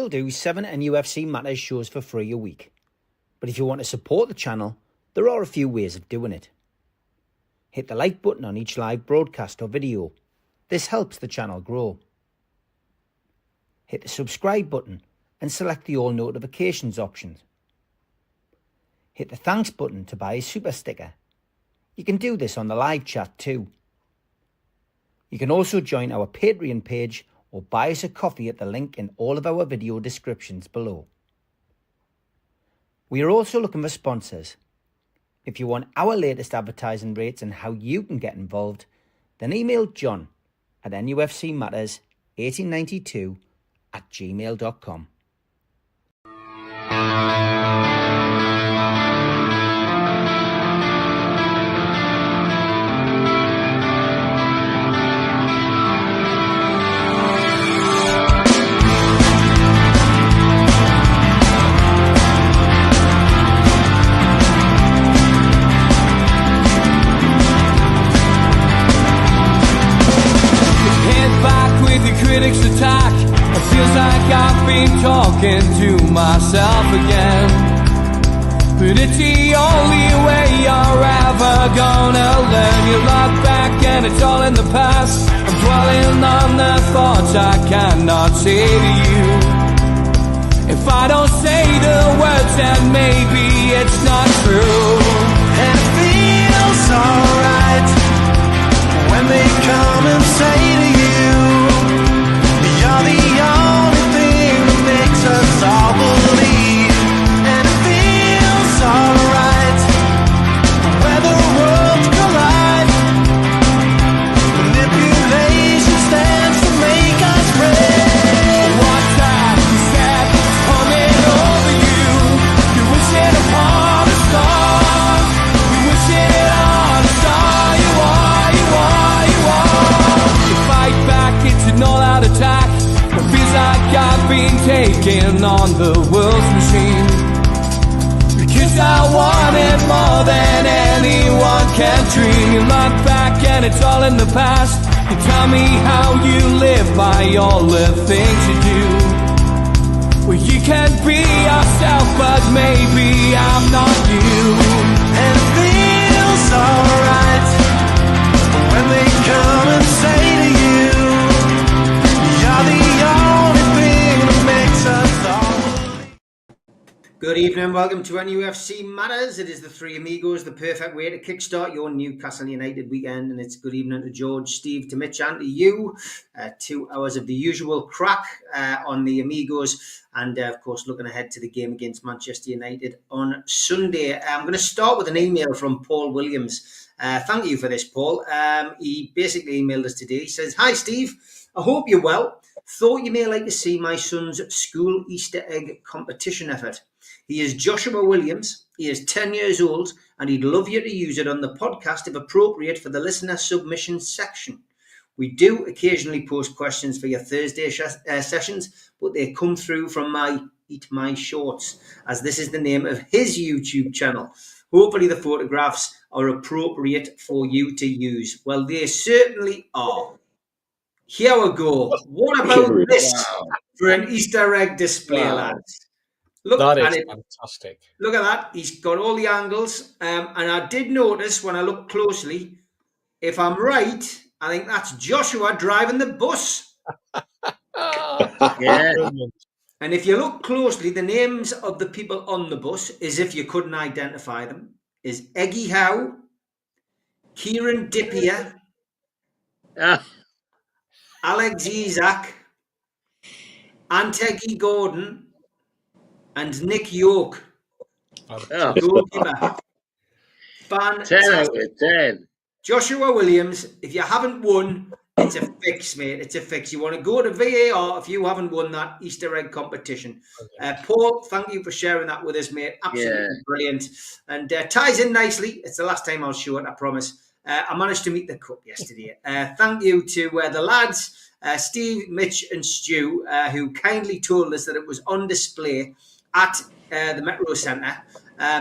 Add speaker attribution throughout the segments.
Speaker 1: still do 7 NUFC Matters shows for free a week. But if you want to support the channel, there are a few ways of doing it. Hit the like button on each live broadcast or video. This helps the channel grow. Hit the subscribe button and select the all notifications option. Hit the thanks button to buy a super sticker. You can do this on the live chat too. You can also join our Patreon page or buy us a coffee at the link in all of our video descriptions below. We are also looking for sponsors. If you want our latest advertising rates and how you can get involved, then email John at nufcmatters1892@gmail.com.
Speaker 2: Critics attack. It feels like I've been talking to myself again. But it's the only way you're ever gonna learn. You look back and it's all in the past. I'm dwelling on the thoughts I cannot say to you. If I don't say the words, then maybe it's not true. And it feels alright when they come and say to you, you're the only thing that makes us all believe. And it feels alright where the worlds collide. Manipulation stands to make us red. What's that you said coming over you? You wish it upon a star. You wish it on a star. You are, you are, you are. You fight back, it's an all-out attack. It feels like I've been taken on the world's machine. Because I want it more than anyone can dream. You look back and it's all in the past. You tell me how you live by all the things you do. Well, you can be yourself, but maybe I'm not you. And it feels alright when they come and say to you, you're the only thing that makes us all.
Speaker 1: Good evening and welcome to NUFC Matters. It is the three amigos, the perfect way to kickstart your Newcastle United weekend. And it's good evening to George, Steve, to Mitch and to you. 2 hours of the usual crack on the amigos. And of course, looking ahead to the game against Manchester United on Sunday. I'm going to start with an email from Paul Williams. Thank you for this, Paul. He basically emailed us today. He says, "Hi, Steve. I hope you're well. Thought you may like to see my son's school Easter egg competition effort. He is Joshua Williams. He is 10 years old and he'd love you to use it on the podcast if appropriate for the listener submission section. We do occasionally post questions for your Thursday sessions, but they come through from my Eat My Shorts, as this is the name of his YouTube channel. Hopefully the photographs are appropriate for you to use." Well, they certainly are. Here we go. What about this for an Easter egg display, lads? Look,
Speaker 3: that is fantastic.
Speaker 1: Look at that. He's got all the angles. And I did notice when I looked closely, if I'm right, I think that's Joshua driving the bus.
Speaker 3: Yeah.
Speaker 1: And if you look closely, the names of the people on the bus, as if you couldn't identify them, is Eggy Howe, Kieran Dippier, Alex Isak, Anteggy Gordon, and Nick York. Goalkeeper.
Speaker 4: 10 out of 10.
Speaker 1: Joshua Williams, if you haven't won, it's a fix, mate. It's a fix. You want to go to VAR if you haven't won that Easter egg competition. Paul, thank you for sharing that with us, mate. Absolutely brilliant. And ties in nicely. It's the last time I'll show it, I promise. I managed to meet the cup yesterday. Thank you to the lads, Steve, Mitch and Stu, who kindly told us that it was on display at the Metrocentre.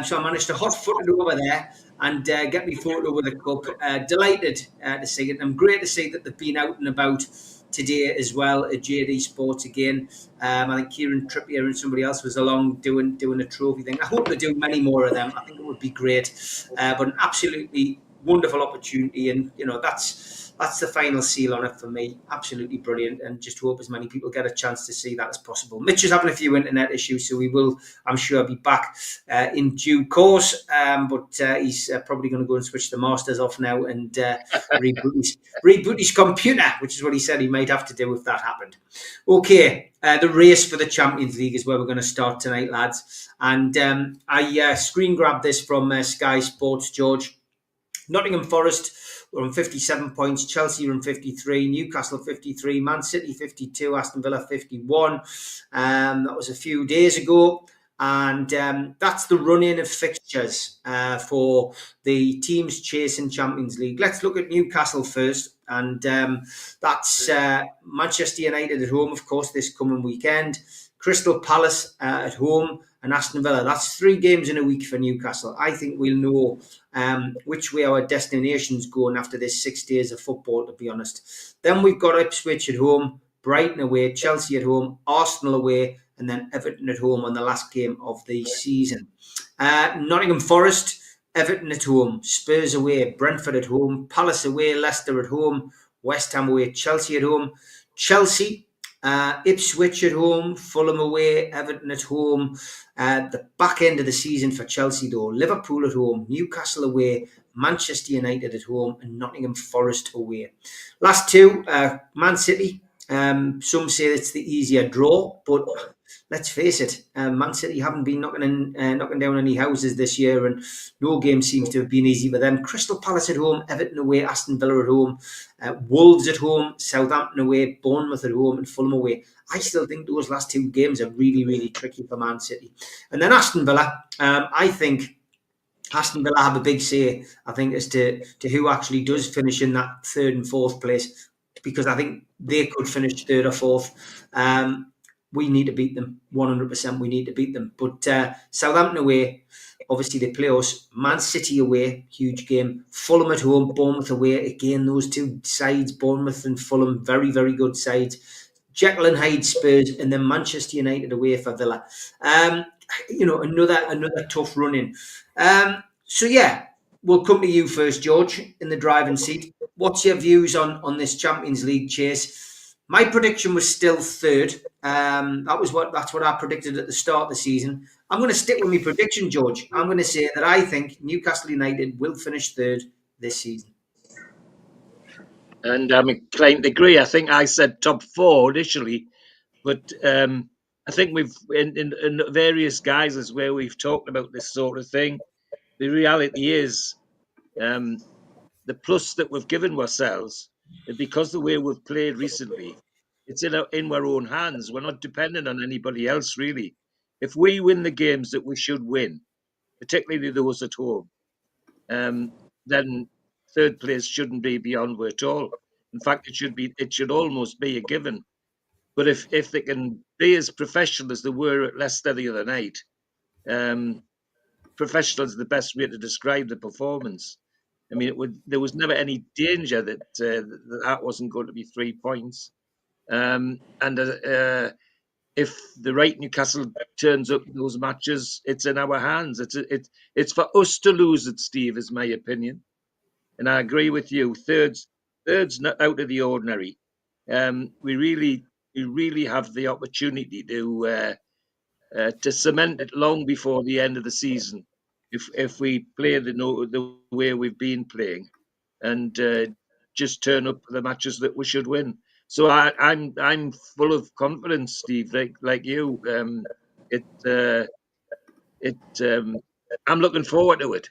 Speaker 1: So I managed to hot-foot it over there and get me photo with the cup. Delighted to see it. And great to see that they've been out and about today as well at JD Sports again. I think Kieran Trippier and somebody else was along doing a trophy thing. I hope they do many more of them. I think it would be great. But an absolutely wonderful opportunity, and that's the final seal on it for me. Absolutely brilliant, and just hope as many people get a chance to see that as possible. Mitch is having a few internet issues, so we will, I'm sure, be back in due course. But he's probably going to go and switch the masters off now and reboot his computer, which is what he said he might have to do if that happened. Okay, the race for the Champions League is where we're going to start tonight, lads. And I screen grabbed this from Sky Sports, George. Nottingham Forest were on 57 points, Chelsea were on 53, Newcastle 53, Man City 52, Aston Villa 51. That was a few days ago. And that's the run-in of fixtures for the teams chasing Champions League. Let's look at Newcastle first. And that's Manchester United at home, of course, this coming weekend. Crystal Palace at home, and Aston Villa. That's 3 games in a week for Newcastle. I think we'll know which way our destination's going after this 6 days of football, to be honest. Then we've got Ipswich at home, Brighton away, Chelsea at home, Arsenal away, and then Everton at home on the last game of the season. Nottingham Forest, Everton at home, Spurs away, Brentford at home, Palace away, Leicester at home, West Ham away, Chelsea at home, Chelsea, Ipswich at home, Fulham away, Everton at home. The back end of the season for Chelsea, though, Liverpool at home, Newcastle away, Manchester United at home, and Nottingham Forest away. Last 2, Man City. Some say it's the easier draw, but let's face it, Man City haven't been knocking down any houses this year, and no game seems to have been easy for them. Crystal Palace at home, Everton away, Aston Villa at home, Wolves at home, Southampton away, Bournemouth at home, and Fulham away. I still think those last 2 games are really, really tricky for Man City. And then Aston Villa, I think Aston Villa have a big say, I think, as to who actually does finish in that 3rd and 4th place, because I think they could finish 3rd or 4th. We need to beat them, 100%. We need to beat them. But Southampton away, obviously they play us. Man City away, huge game. Fulham at home, Bournemouth away. Again, those 2 sides, Bournemouth and Fulham, very, very good sides. Jekyll and Hyde Spurs, and then Manchester United away for Villa. Another tough run-in. So yeah, we'll come to you first, George, in the driving seat. What's your views on this Champions League chase? My prediction was still 3rd. That's what I predicted at the start of the season. I'm going to stick with my prediction, George. I'm going to say that I think Newcastle United will finish 3rd this season.
Speaker 4: And I'm inclined to agree. I think I said top 4 initially, but I think we've in various guises where we've talked about this sort of thing. The reality is, the plus that we've given ourselves, and because the way we've played recently, it's in our own hands. We're not dependent on anybody else, really. If we win the games that we should win, particularly those at home, then 3rd place shouldn't be beyond we at all. In fact, it should almost be a given. But if they can be as professional as they were at Leicester the other night, professional is the best way to describe the performance. I mean, there was never any danger that that wasn't going to be 3 points. If the right Newcastle turns up in those matches, it's in our hands. It's for us to lose it, Steve, is my opinion. And I agree with you. Third's not out of the ordinary. We really have the opportunity to cement it long before the end of the season, if we play the way we've been playing, and just turn up the matches that we should win. So I'm full of confidence, Steve, like you. I'm looking forward to it.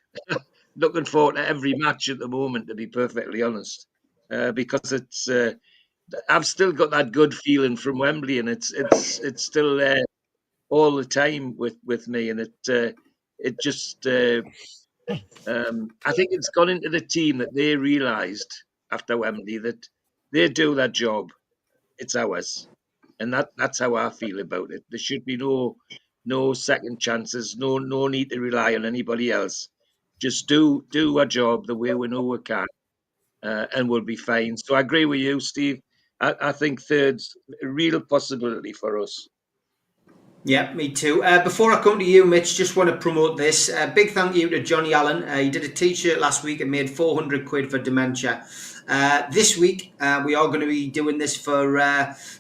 Speaker 4: Looking forward to every match at the moment, to be perfectly honest, because I've still got that good feeling from Wembley, and it's still there all the time with me, and it just I think it's gone into the team that they realised after Wembley that they do that job, it's ours, and that's how I feel about it. There should be no second chances, no need to rely on anybody else. Just do our job the way we know we can, and we'll be fine. So I agree with you, Steve. I think third's a real possibility for us.
Speaker 1: Yeah, me too. Before I come to you, Mitch, just want to promote this. Big thank you to Johnny Allen. He did a T-shirt last week and made 400 quid for dementia. This week, we are going to be doing this for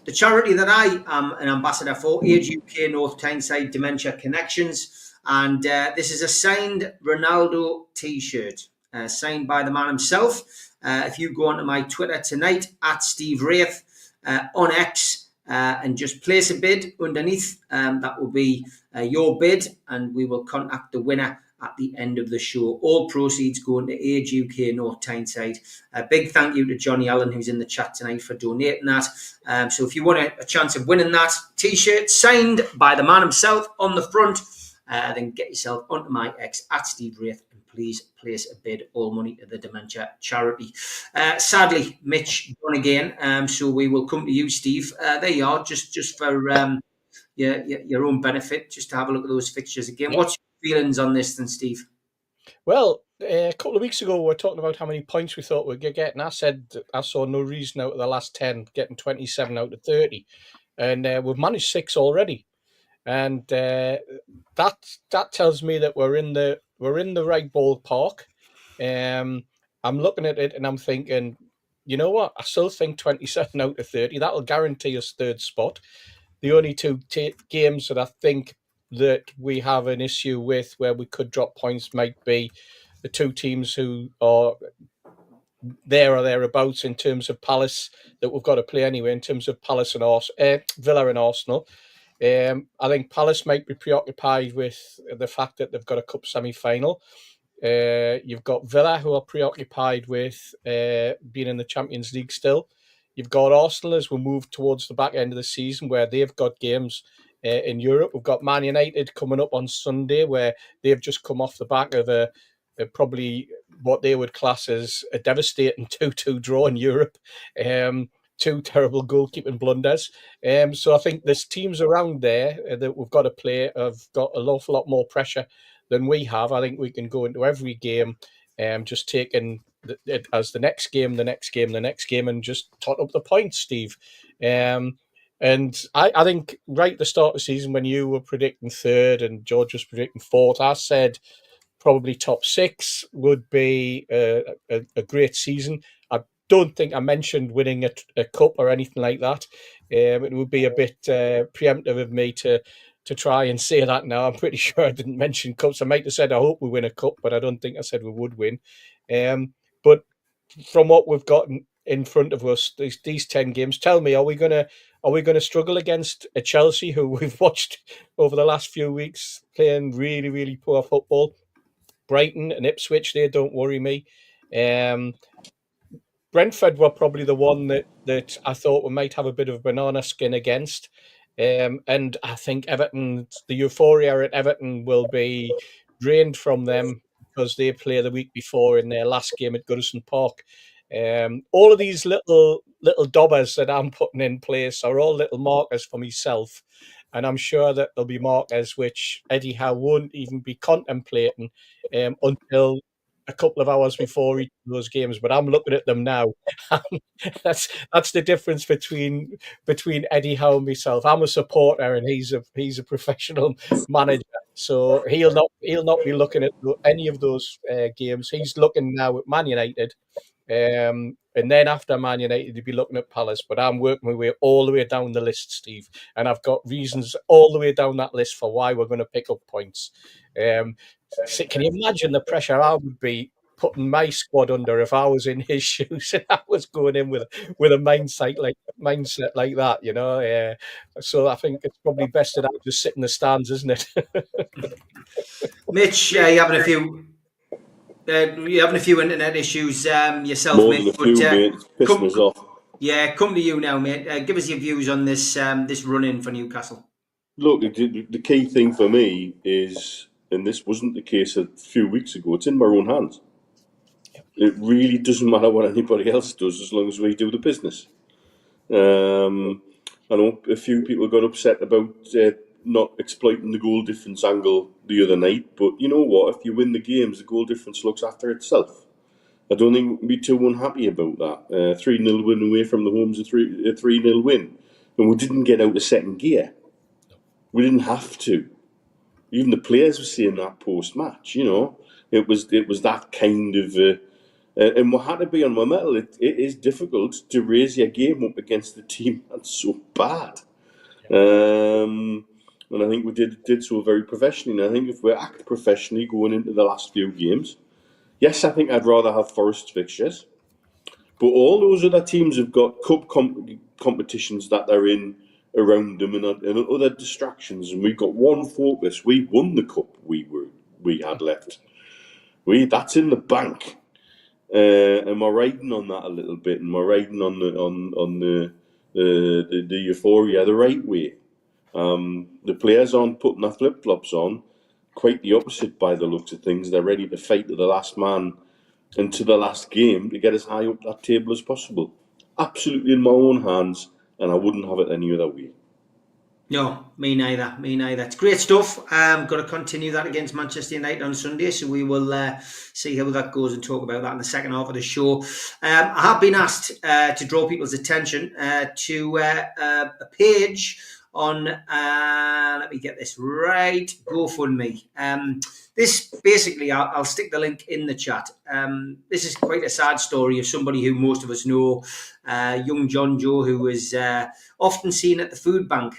Speaker 1: the charity that I am an ambassador for, Age UK North Tyneside Dementia Connections. And this is a signed Ronaldo T-shirt, signed by the man himself. If you go onto my Twitter tonight, at Steve Wraith, on X, and just place a bid underneath. That will be your bid, and we will contact the winner at the end of the show. All proceeds going to Age UK North Tyneside. A big thank you to Johnny Allen, who's in the chat tonight, for donating that. So if you want a chance of winning that T-shirt signed by the man himself on the front, then get yourself onto my X at Steve Wraith. Please place a bid. All money to the dementia charity. Sadly, Mitch gone again. So we will come to you, Steve. There you are, just for your own benefit, just to have a look at those fixtures again. Yep. What's your feelings on this, then, Steve?
Speaker 3: Well, a couple of weeks ago, we were talking about how many points we thought we'd get, and I said I saw no reason out of the last 10 getting 27 out of 30, and we've managed 6 already. And that tells me that we're in the right ballpark. I'm looking at it and I'm thinking, you know what? I still think 27 out of 30, that'll guarantee us third spot. The only two games that I think that we have an issue with where we could drop points might be the two teams who are there or thereabouts in terms of Palace that we've got to play anyway, in terms of Palace and Villa and Arsenal. I think Palace might be preoccupied with the fact that they've got a cup semi-final. You've got Villa, who are preoccupied with being in the Champions League still. You've got Arsenal as we move towards the back end of the season where they've got games in Europe. We've got Man United coming up on Sunday where they've just come off the back of a probably what they would class as a devastating 2-2 draw in Europe. 2 terrible goalkeeping blunders. So I think there's teams around there that we've got to play have got an awful lot more pressure than we have. I think we can go into every game just taking it as the next game, and just tot up the points, Steve. And I think right at the start of the season when you were predicting third and George was predicting fourth, I said probably top 6 would be a great season. I don't think I mentioned winning a cup or anything like that. It would be a bit preemptive of me to try and say that now. I'm pretty sure I didn't mention cups. I might have said I hope we win a cup, but I don't think I said we would win. But from what we've got in front of us, these 10 games, tell me, are we gonna struggle against a Chelsea who we've watched over the last few weeks playing really, really poor football? Brighton and Ipswich, they don't worry me. Brentford were probably the one that I thought we might have a bit of banana skin against. And I think Everton, the euphoria at Everton will be drained from them because they play the week before in their last game at Goodison Park. All of these little dobbers that I'm putting in place are all little markers for myself. And I'm sure that there'll be markers which Eddie Howe won't even be contemplating until a couple of hours before each of those games. But I'm looking at them now. That's the difference between Eddie Howe and myself. I'm a supporter, and he's a professional manager. So he'll not be looking at any of those games. He's looking now at Man United. And then after Man United, you'd be looking at Palace. But I'm working my way all the way down the list, Steve. And I've got reasons all the way down that list for why we're going to pick up points. So can you imagine the pressure I would be putting my squad under if I was in his shoes and I was going in with a mindset like that, you know? So I think it's probably best that I just sit in the stands, isn't it?
Speaker 1: Mitch, you're having a few internet issues yourself,
Speaker 5: More
Speaker 1: mate.
Speaker 5: than a few, mate. It's pissing us off.
Speaker 1: Yeah, come to you now, mate. Give us your views on this run-in for Newcastle.
Speaker 5: Look, the key thing for me is, and this wasn't the case a few weeks ago, it's in my own hands. It really doesn't matter what anybody else does as long as we do the business. I know a few people got upset about not exploiting the goal difference angle the other night, but you know what? If you win the games, the goal difference looks after itself. I don't think we'd be too unhappy about that. 3-0 win away from the home's a 3-0 win. And we didn't get out of second gear. We didn't have to. Even the players were saying that post-match, It was that kind of... and we had to be on my mettle. It is difficult to raise your game up against the team that's so bad. And I think we did so very professionally. And I think if we act professionally going into the last few games... Yes, I think I'd rather have Forest's fixtures. But all those other teams have got cup competitions that they're in around them and other distractions. And we've got one focus. We won the cup we had left. That's in the bank. And we're riding on that a little bit. And we're riding on the euphoria the right way. The players aren't putting their flip-flops on. Quite the opposite by the looks of things. They're ready to fight to the last man and to the last game to get as high up that table as possible. Absolutely in my own hands, and I wouldn't have it any other way.
Speaker 1: No, me neither. It's great stuff. Got to continue that against Manchester United on Sunday, so we will see how that goes and talk about that in the second half of the show. I have been asked to draw people's attention to a page on, let me get this right, GoFundMe. This basically, I'll stick the link in the chat. This is quite a sad story of somebody who most of us know, young John Joe, who was often seen at the food bank.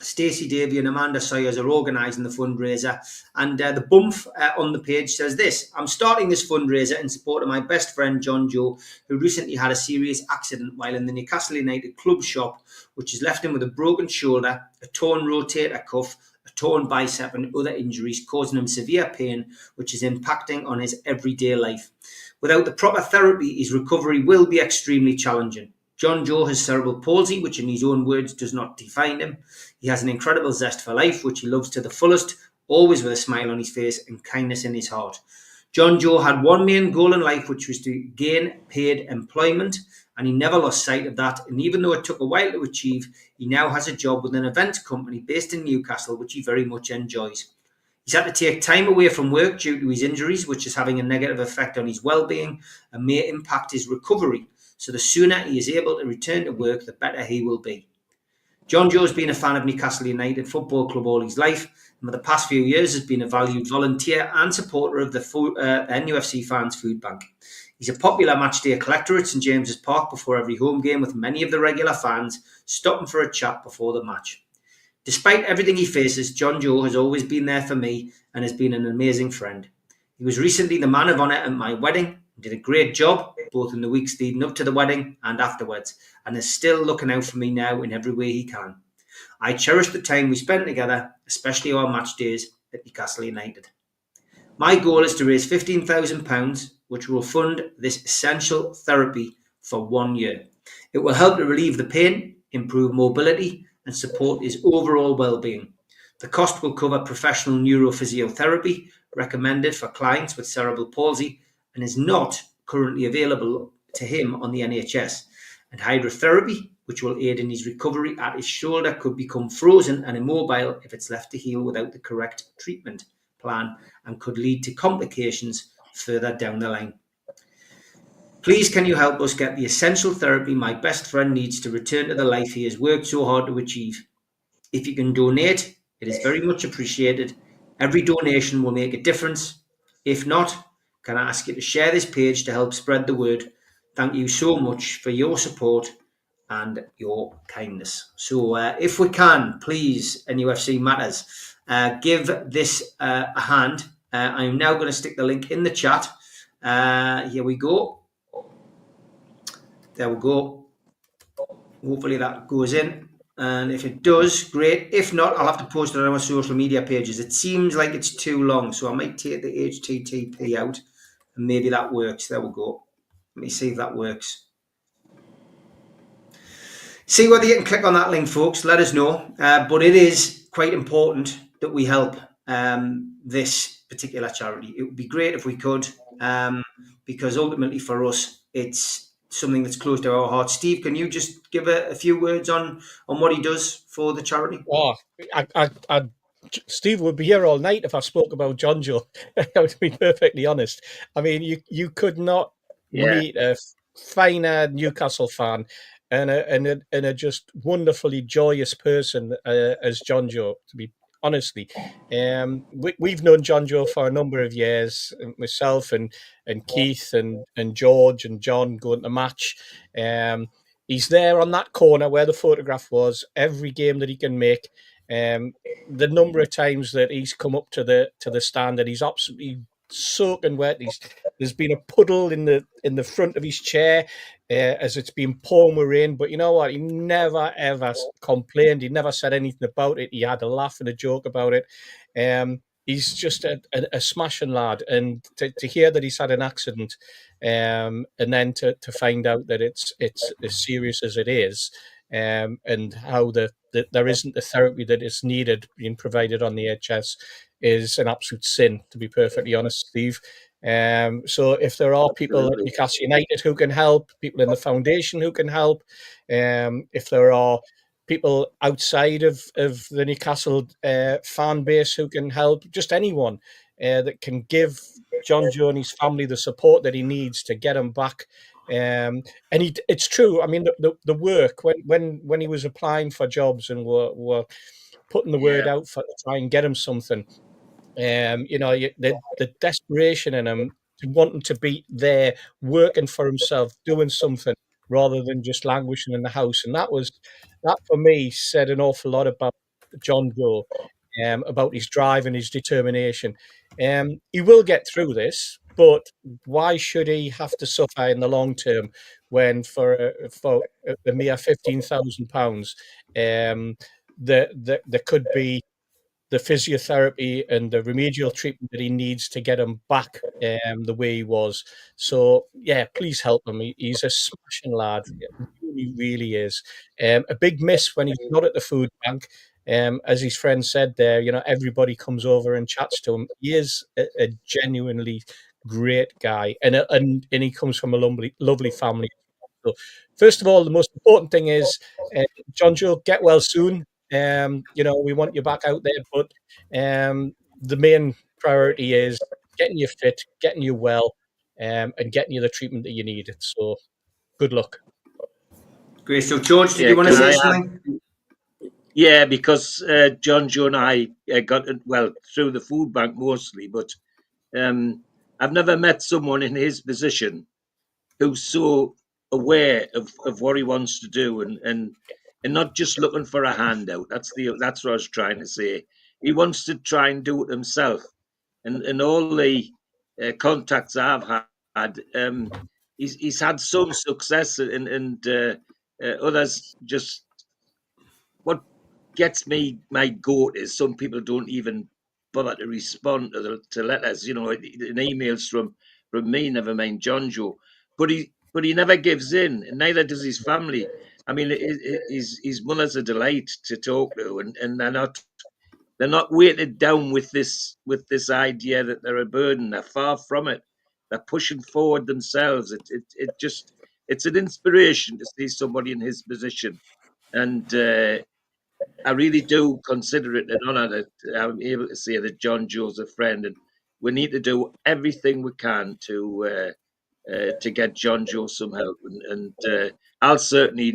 Speaker 1: Stacey Davey and Amanda Sawyers are organising the fundraiser, and the bump on the page says this: I'm starting this fundraiser in support of my best friend John Joe, who recently had a serious accident while in the Newcastle United club shop, which has left him with a broken shoulder, a torn rotator cuff, a torn bicep and other injuries, causing him severe pain, which is impacting on his everyday life. Without the proper therapy, his recovery will be extremely challenging. John Joe has cerebral palsy, which in his own words does not define him. He has an incredible zest for life, which he loves to the fullest, always with a smile on his face and kindness in his heart. John Joe had one main goal in life, which was to gain paid employment, and he never lost sight of that. And even though it took a while to achieve, he now has a job with an event company based in Newcastle, which he very much enjoys. He's had to take time away from work due to his injuries, which is having a negative effect on his well-being and may impact his recovery. So the sooner he is able to return to work, the better he will be. John Joe's been a fan of Newcastle United Football Club all his life, and for the past few years has been a valued volunteer and supporter of the NUFC Fans Food Bank. He's a popular matchday collector at St James's Park before every home game, with many of the regular fans stopping for a chat before the match. Despite everything he faces, John Joe has always been there for me and has been an amazing friend. He was recently the man of honour at my wedding, did a great job both in the weeks leading up to the wedding and afterwards, and is still looking out for me now in every way he can. I cherish the time we spent together, especially our match days at Newcastle United. My goal is to raise £15,000, which will fund this essential therapy for 1 year. It will help to relieve the pain, improve mobility, and support his overall well-being. The cost will cover professional neurophysiotherapy recommended for clients with cerebral palsy and is not currently available to him on the NHS. And hydrotherapy, which will aid in his recovery at his shoulder, could become frozen and immobile if it's left to heal without the correct treatment plan and could lead to complications further down the line. Please, can you help us get the essential therapy my best friend needs to return to the life he has worked so hard to achieve? If you can donate, it is very much appreciated. Every donation will make a difference. If not, can I ask you to share this page to help spread the word? Thank you so much for your support and your kindness. So if we can, please, NUFC Matters, give this a hand. I'm now going to stick the link in the chat. Here we go. There we go. Hopefully that goes in. And if it does, great. If not, I'll have to post it on our social media pages. It seems like it's too long, so I might take the HTTP out, and maybe that works. There we go. Let me see if that works. See whether you can click on that link, folks. Let us know. But it is quite important that we help this particular charity. It would be great if we could, because ultimately for us, it's something that's close to our heart. Steve, can you just give a few words on what he does for the charity?
Speaker 3: Oh, I Steve would be here all night if I spoke about John Joe. To be perfectly honest, I mean, you could not
Speaker 4: Yeah.
Speaker 3: meet a finer Newcastle fan and a just wonderfully joyous person as John Joe. To be honestly, we've known John Joe for a number of years. Myself and Keith and George and John going to match. He's there on that corner where the photograph was every game that he can make. The number of times that he's come up to the stand and he's absolutely soaking wet. There's been a puddle in the front of his chair as it's been pouring with rain. But you know what? He never ever complained. He never said anything about it. He had a laugh and a joke about it. He's just a smashing lad, and to hear that he's had an accident, and then to find out that it's as serious as it is, and how there isn't the therapy that is needed being provided on the HS is an absolute sin, to be perfectly honest, Steve. So if there are people at Newcastle United who can help, people in the foundation who can help, if there are people outside of the Newcastle fan base who can help, just anyone that can give John Joe and his family the support that he needs to get him back. And it's true. I mean, the work when he was applying for jobs and were putting the word out for to try and get him something. The desperation in him to wanting to be there, working for himself, doing something rather than just languishing in the house. And that for me said an awful lot about John Joe, about his drive and his determination. He will get through this, but why should he have to suffer in the long term when for a mere £15,000, there could be the physiotherapy and the remedial treatment that he needs to get him back the way he was. So, yeah, please help him. He's a smashing lad. He really is. A big miss when he's not at the food bank. As his friend said there, everybody comes over and chats to him. He is a genuinely great guy, and he comes from a lovely family. So, first of all, the most important thing is, John Joe, get well soon. We want you back out there, but the main priority is getting you fit, getting you well, and getting you the treatment that you need. So, good luck.
Speaker 1: Great. So, George, did you want to say something?
Speaker 4: Yeah, because John Joe and I got it, through the food bank mostly, but I've never met someone in his position who's so aware of what he wants to do and not just looking for a handout. That's what I was trying to say. He wants to try and do it himself, and all the contacts I've had, he's had some success, and others just. What gets me my goat is some people don't even bother to respond to letters, in emails from me, never mind John Joe. But he never gives in, and neither does his family. I mean, his mother's a delight to talk to, and they're not weighted down with this idea that they're a burden. They're far from it. They're pushing forward themselves. It's an inspiration to see somebody in his position, and I really do consider it an honour that I'm able to say that John Joe's a friend, and we need to do everything we can to get John Joe some help. And I'll certainly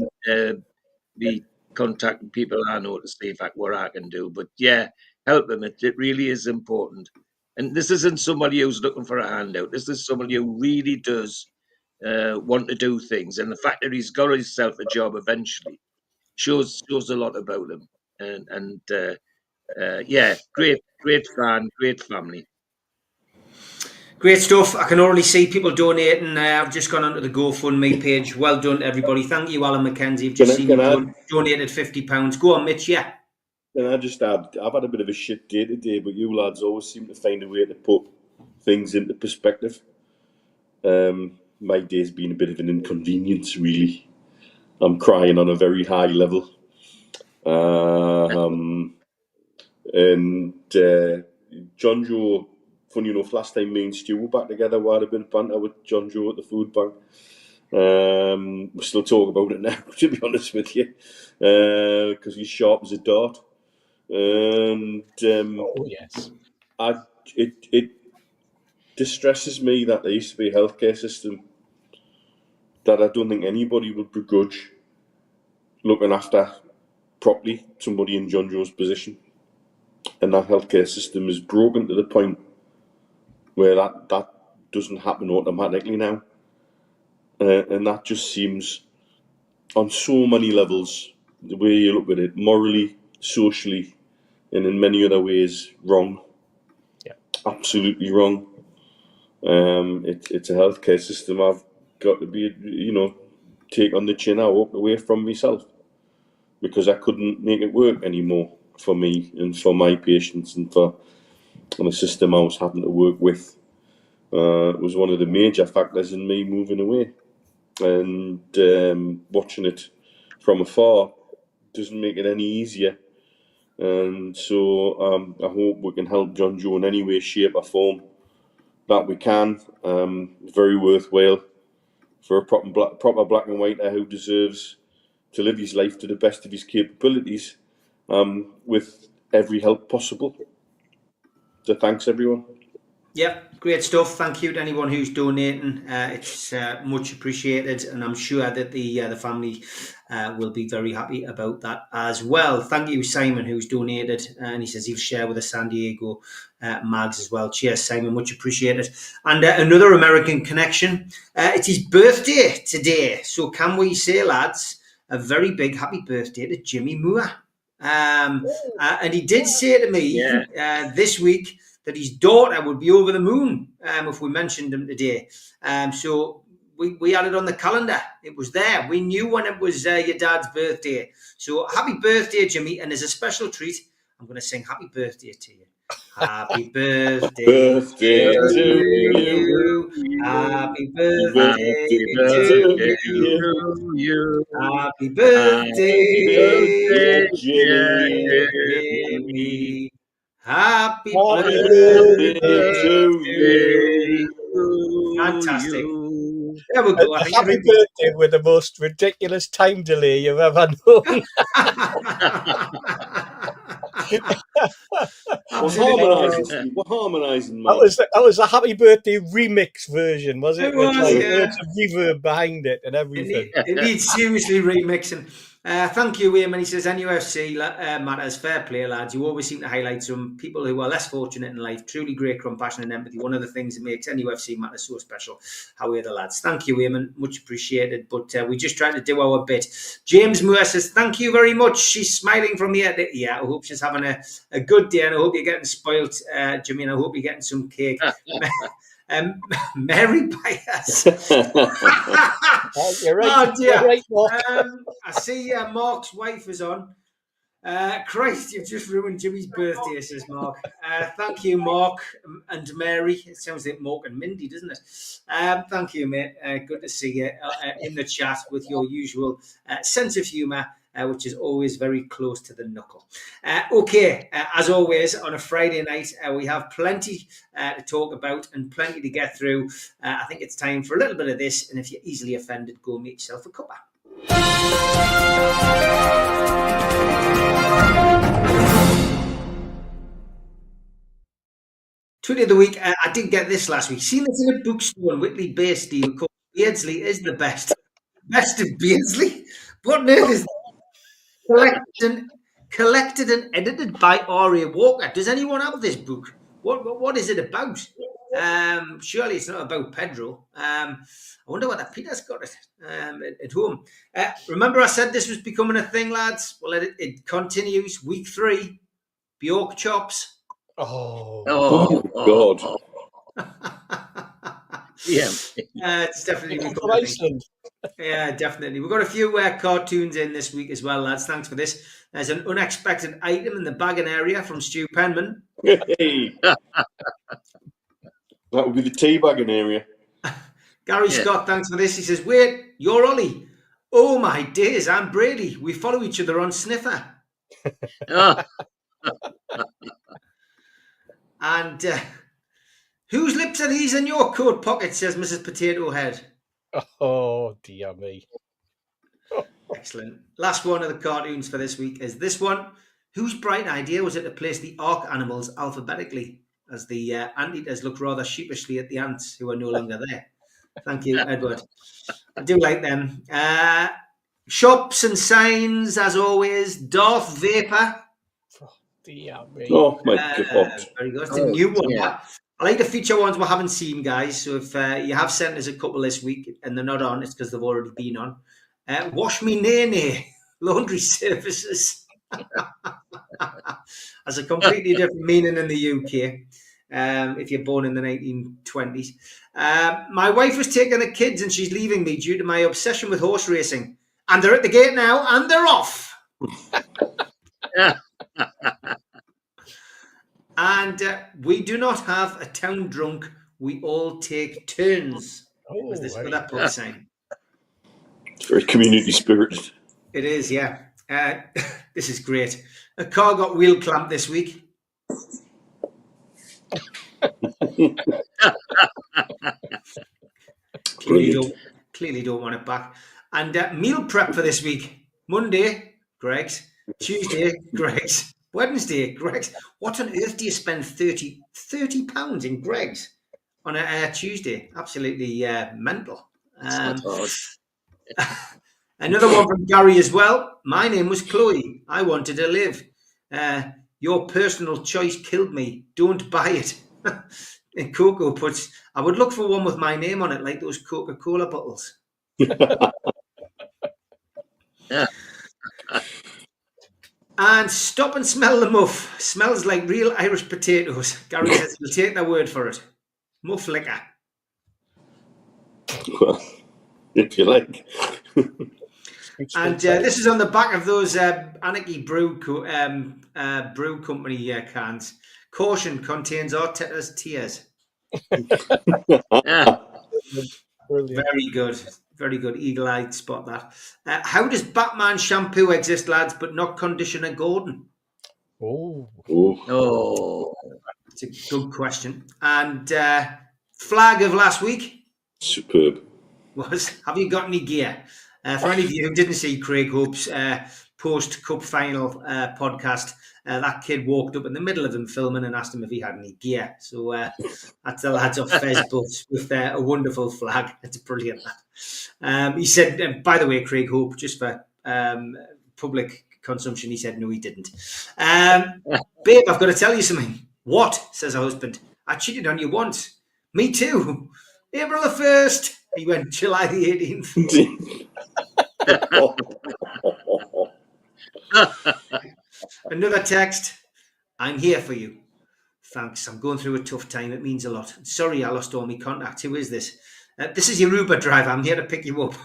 Speaker 4: be contacting people I know to see what I can do. But yeah, help him. It really is important. And this isn't somebody who's looking for a handout. This is somebody who really does want to do things. And the fact that he's got himself a job eventually shows a lot about him. And yeah, great fan, great family.
Speaker 1: Great stuff. I can already see people donating. I've just gone onto the GoFundMe page. Well done, everybody. Thank you, Alan McKenzie. I've just seen you donated £50. Go on, Mitch. Yeah.
Speaker 5: Can I just add, I've had a bit of a shit day today, but you lads always seem to find a way to put things into perspective. My day's been a bit of an inconvenience, really. I'm crying on a very high level. And John Joe, funny enough, last time me and Stu were back together, I'd have been banter with John Joe at the food bank. We still talk about it now, to be honest with you, because he's sharp as a dart. And
Speaker 3: Oh, yes.
Speaker 5: it distresses me that there used to be a healthcare system that I don't think anybody would begrudge looking after properly somebody in John Joe's position. And that healthcare system is broken to the point where that doesn't happen automatically now. And that just seems, on so many levels, the way you look at it, morally, socially, and in many other ways, wrong.
Speaker 3: Yeah.
Speaker 5: Absolutely wrong. It's a healthcare system I've got to be, take on the chin. I walked away from myself because I couldn't make it work anymore for me and for my patients and for the system I was having to work with. It was one of the major factors in me moving away. And watching it from afar doesn't make it any easier. And so I hope we can help John Joe in any way, shape or form that we can. Very worthwhile for a proper black and whiter who deserves to live his life to the best of his capabilities, with every help possible. So thanks everyone.
Speaker 1: Yep, great stuff. Thank you to anyone who's donating. It's much appreciated, and I'm sure that the family will be very happy about that as well. Thank you, Simon, who's donated, and he says he'll share with the San Diego mags as well. Cheers, Simon, much appreciated. And another American connection. It's his birthday today, so can we say, lads, a very big happy birthday to Jimmy Moore? And he did say to me this week that his daughter would be over the moon if we mentioned him today. So we had it on the calendar. It was there. We knew when it was your dad's birthday. So happy birthday, Jimmy. And as a special treat, I'm going to sing happy birthday to you. Happy birthday to you. Happy birthday to you. Happy birthday, Jimmy. Happy birthday to you. Fantastic. There we go. I think
Speaker 3: Happy birthday with the most ridiculous time delay you've ever known.
Speaker 5: We're harmonising, Mike.
Speaker 3: That was a happy birthday remix version, was it?
Speaker 1: It was,
Speaker 3: with like
Speaker 1: yeah.
Speaker 3: loads of reverb behind it and everything.
Speaker 1: It needs seriously remixing. Thank you, Eamon. He says, NUFC matters. Fair play, lads. You always seem to highlight some people who are less fortunate in life. Truly great compassion and empathy. One of the things that makes NUFC matters so special. How are the lads? Thank you, Eamon. Much appreciated. But we just tried to do our bit. James Moore says, thank you very much. She's smiling from ear to ear. I hope she's having a good day, and I hope you're getting spoilt, Jimmy, and I hope you're getting some cake. Mary Byers.
Speaker 3: You're right.
Speaker 1: Oh dear.
Speaker 3: You're right, Mark.
Speaker 1: I see Mark's wife is on. Christ, you've just ruined Jimmy's birthday, says Mark. Thank you, Mark and Mary. It sounds like Mark and Mindy, doesn't it? Thank you, mate. Good to see you in the chat with your usual sense of humour, which is always very close to the knuckle. Okay, as always, on a Friday night, we have plenty to talk about and plenty to get through. I think it's time for a little bit of this, and if you're easily offended, go make yourself a cuppa. Tweet of the week. I did get this last week. Seen this in a bookstore in Whitley Bay, Steve, called Beardsley is the best. Best of Beardsley? What on earth is collected and edited by Aria Walker? Does anyone have this book? What is it about? Surely it's not about Pedro. I wonder whether Peter's got it at home. Remember I said this was becoming a thing, lads? Well, it continues. Week 3, Bjork chops.
Speaker 5: Oh God.
Speaker 4: Yeah.
Speaker 1: It's definitely becoming a thing. Yeah, definitely. We've got a few cartoons in this week as well, lads. Thanks for this. There's an unexpected item in the bagging area from Stu Penman.
Speaker 5: Hey. That would be the teabagging area.
Speaker 1: Gary Scott, thanks for this. He says, wait, you're Ollie. Oh my days, I'm Brady. We follow each other on Sniffer. And whose lips are these in your coat pocket, says Mrs. Potato Head.
Speaker 3: Oh, dear me.
Speaker 1: Excellent. Last one of the cartoons for this week is this one. Whose bright idea was it to place the ark animals alphabetically as the anteaters look rather sheepishly at the ants who are no longer there? Thank you, Edward. I do like them. Shops and signs, as always. Darth Vapor.
Speaker 3: Dear me.
Speaker 5: Oh my God!
Speaker 1: Very good. It's a new one.
Speaker 4: yeah.
Speaker 1: I like to feature ones we haven't seen, guys. So if you have sent us a couple this week and they're not on, it's because they've already been on. Wash Me Nene laundry services has a completely different meaning in the UK. If you're born in the 1920s. My wife was taking the kids and she's leaving me due to my obsession with horse racing. And they're at the gate now and they're off. And we do not have a town drunk. We all take turns. Was this for that pub sign?
Speaker 5: It's very community spirited.
Speaker 1: It is, yeah. This is great. A car got wheel clamped this week. Clearly don't want it back. And meal prep for this week. Monday, Greg's. Tuesday, Greg's. Wednesday, Greg's. What on earth do you spend £30 in Greg's on a Tuesday? Absolutely mental. Another one from Gary as well. My name was Chloe. I wanted to live. Your personal choice killed me. Don't buy it. And Coco puts, I would look for one with my name on it, like those Coca-Cola bottles. And stop and smell the muff. Smells like real Irish potatoes. Gary says he'll take their word for it. Muff liquor.
Speaker 5: Well, if you like.
Speaker 1: And this is on the back of those Anarchy Brew Company cans. Caution, contains Arteta's tears.
Speaker 3: Brilliant.
Speaker 1: Very good. Very good. Eagle-eyed spot that. How does Batman shampoo exist, lads, but not conditioner Gordon?
Speaker 3: Oh.
Speaker 1: It's a good question. And flag of last week
Speaker 5: Superb.
Speaker 1: was, have you got any gear? For any of you who didn't see Craig Hope's post-cup final podcast, that kid walked up in the middle of them filming and asked him if he had any gear. So that's the lads of Fezboat with a wonderful flag. It's brilliant. He said, by the way, Craig Hope, just for public consumption, he said, no, he didn't. Babe, I've got to tell you something. What? Says her husband. I cheated on you once. Me too. April the 1st. He went July the 18th. Another text. I'm here for you. Thanks. I'm going through a tough time. It means a lot. Sorry, I lost all my contacts. Who is this? This is your Uber driver. I'm here to pick you up.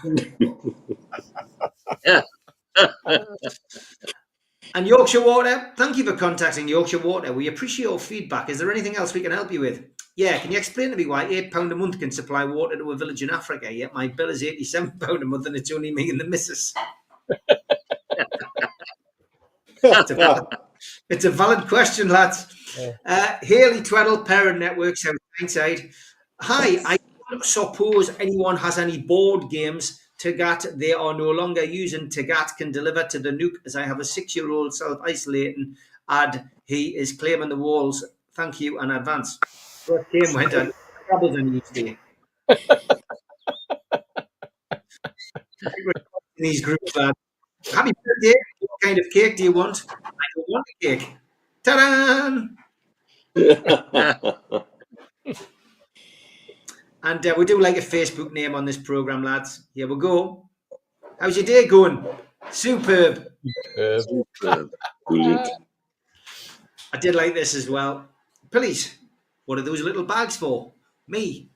Speaker 1: And Yorkshire Water, thank you for contacting Yorkshire Water. We appreciate your feedback. Is there anything else we can help you with? Yeah, can you explain to me why £8 a month can supply water to a village in Africa, yet my bill is £87 a month and it's only me and the missus? It's a valid question, lads. Haley Tweddle, Parent Network, South Tyneside. Hi, I don't suppose anyone has any board games Tagat they are no longer using. Tagat can deliver to the nuke as I have a 6-year-old self-isolating and he is claiming the walls. Thank you in advance. What game went on? Trouble than each day. These groups, lad. Happy birthday. What kind of cake do you want? I don't want a cake. Ta-da! And we do like a Facebook name on this programme, lads. Here we go. How's your day going? Superb.
Speaker 5: Brilliant.
Speaker 1: I did like this as well. Police, what are those little bags for? Me.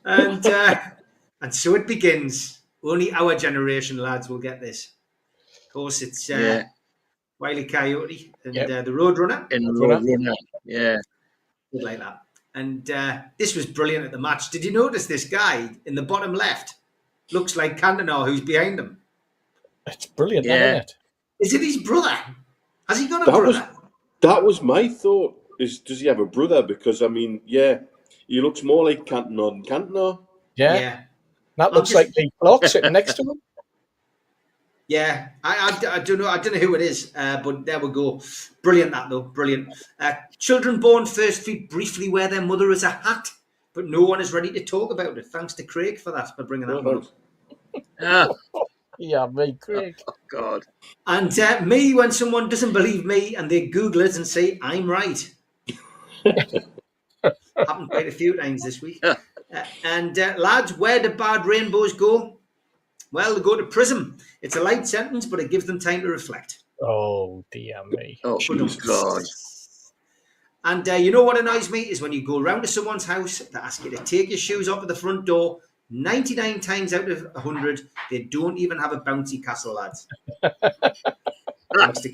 Speaker 1: And so it begins. Only our generation, lads, will get this. Of course, it's Wile E. Coyote and the Roadrunner.
Speaker 4: Yeah.
Speaker 1: Good like that. And this was brilliant at the match. Did you notice this guy in the bottom left? Looks like Cantona, who's behind him.
Speaker 3: It's brilliant, isn't it?
Speaker 1: Is it his brother? Has he got a brother?
Speaker 5: That was my thought. Does he have a brother? Because, I mean, he looks more like Cantona than Cantona.
Speaker 3: Yeah. That looks like Lee Clark sitting next to him.
Speaker 1: Yeah, I don't know. I don't know who it is, but there we go. Brilliant, that though. Brilliant. Children born first feet briefly wear their mother as a hat, but no one is ready to talk about it. Thanks to Craig for that, for bringing that one up.
Speaker 3: Yeah, me, Craig.
Speaker 4: Oh, God.
Speaker 1: And me, when someone doesn't believe me and they Google it and say, I'm right. Happened quite a few times this week. Lads, where do bad rainbows go? Well, they go to prison. It's a light sentence, but it gives them time to reflect.
Speaker 3: Oh, dear me.
Speaker 4: Oh, God.
Speaker 1: And you know what annoys me is when you go round to someone's house, they ask you to take your shoes off at the front door. 99 times out of 100, they don't even have a bouncy castle, lads. Thanks to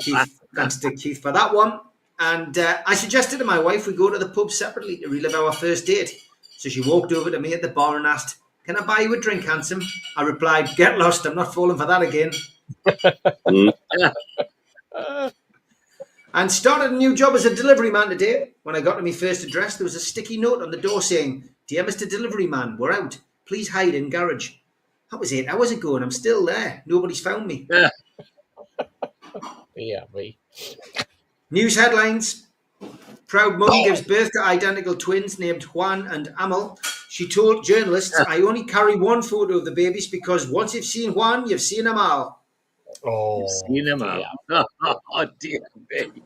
Speaker 1: Keith for that one. And I suggested to my wife we go to the pub separately to relive our first date. So she walked over to me at the bar and asked, "Can I buy you a drink, handsome?" I replied, "Get lost, I'm not falling for that again." And started a new job as a delivery man today. When I got to my first address, there was a sticky note on the door saying, "Dear Mr. Delivery Man, we're out. Please hide in garage." That was 8 hours ago and I'm still there. Nobody's found me.
Speaker 3: Yeah, me.
Speaker 1: News headlines. Proud mum gives birth to identical twins named Juan and Amal. She told journalists, "I only carry one photo of the babies because once you've seen Juan, you've seen Amal."
Speaker 3: Oh,
Speaker 4: You've seen him out. Oh, dear me.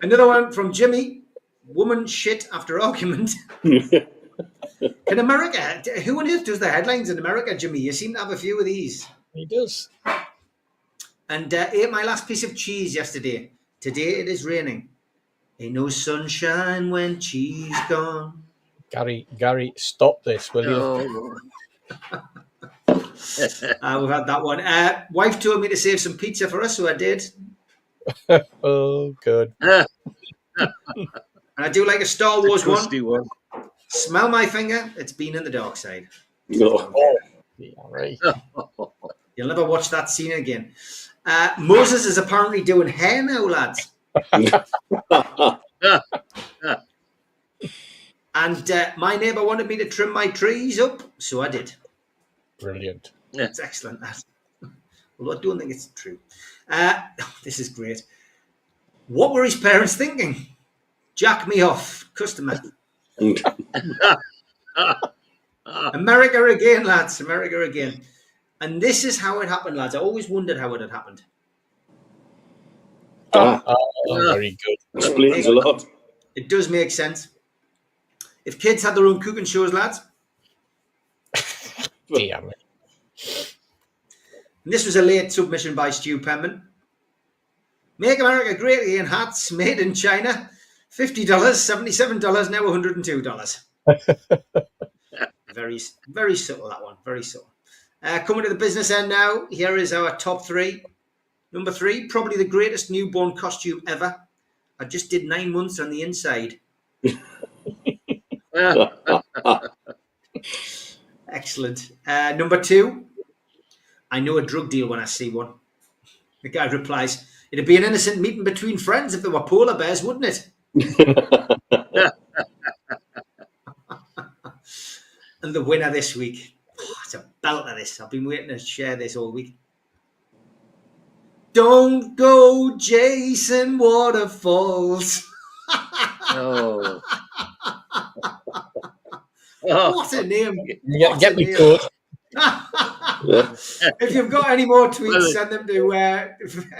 Speaker 1: And another one from Jimmy. Woman shit after argument. In America, who on earth does the headlines in America, Jimmy? You seem to have a few of these.
Speaker 3: He does.
Speaker 1: And ate my last piece of cheese yesterday. Today it is raining. Ain't no sunshine when cheese gone.
Speaker 3: Gary, stop this, will you?
Speaker 4: Oh.
Speaker 1: We've had that one. Wife told me to save some pizza for us, so I did.
Speaker 3: Oh, good.
Speaker 1: And I do like a Star Wars one.
Speaker 4: One.
Speaker 1: Smell my finger. It's been in the dark side.
Speaker 5: No.
Speaker 3: Yeah, right.
Speaker 1: You'll never watch that scene again. Moses is apparently doing hair now, lads. And my neighbour wanted me to trim my trees up, so I did.
Speaker 3: Brilliant.
Speaker 1: It's excellent. Although I don't think it's true. This is great. What were his parents thinking? Jack me off, customer. America again, lads. America again. And this is how it happened, lads. I always wondered how it had happened.
Speaker 3: Very good.
Speaker 5: Explains a lot.
Speaker 1: It does make sense. If kids had their own cooking shows, lads.
Speaker 3: Dear me.
Speaker 1: And this was a late submission by Stu Penman. Make America Great Again hats made in China. $50, $77, now $102. Very, very subtle, that one. Very subtle. Coming to the business end now, here is our top three. Number 3, probably the greatest newborn costume ever. I just did 9 months on the inside. Excellent. Number 2, I know a drug deal when I see one. The guy replies, "It'd be an innocent meeting between friends if there were polar bears, wouldn't it?" And the winner this week. Oh, it's a belter, this. I've been waiting to share this all week. Don't go chasing waterfalls.
Speaker 4: Oh.
Speaker 1: What a name.
Speaker 3: Get me good.
Speaker 1: If you've got any more tweets, send them to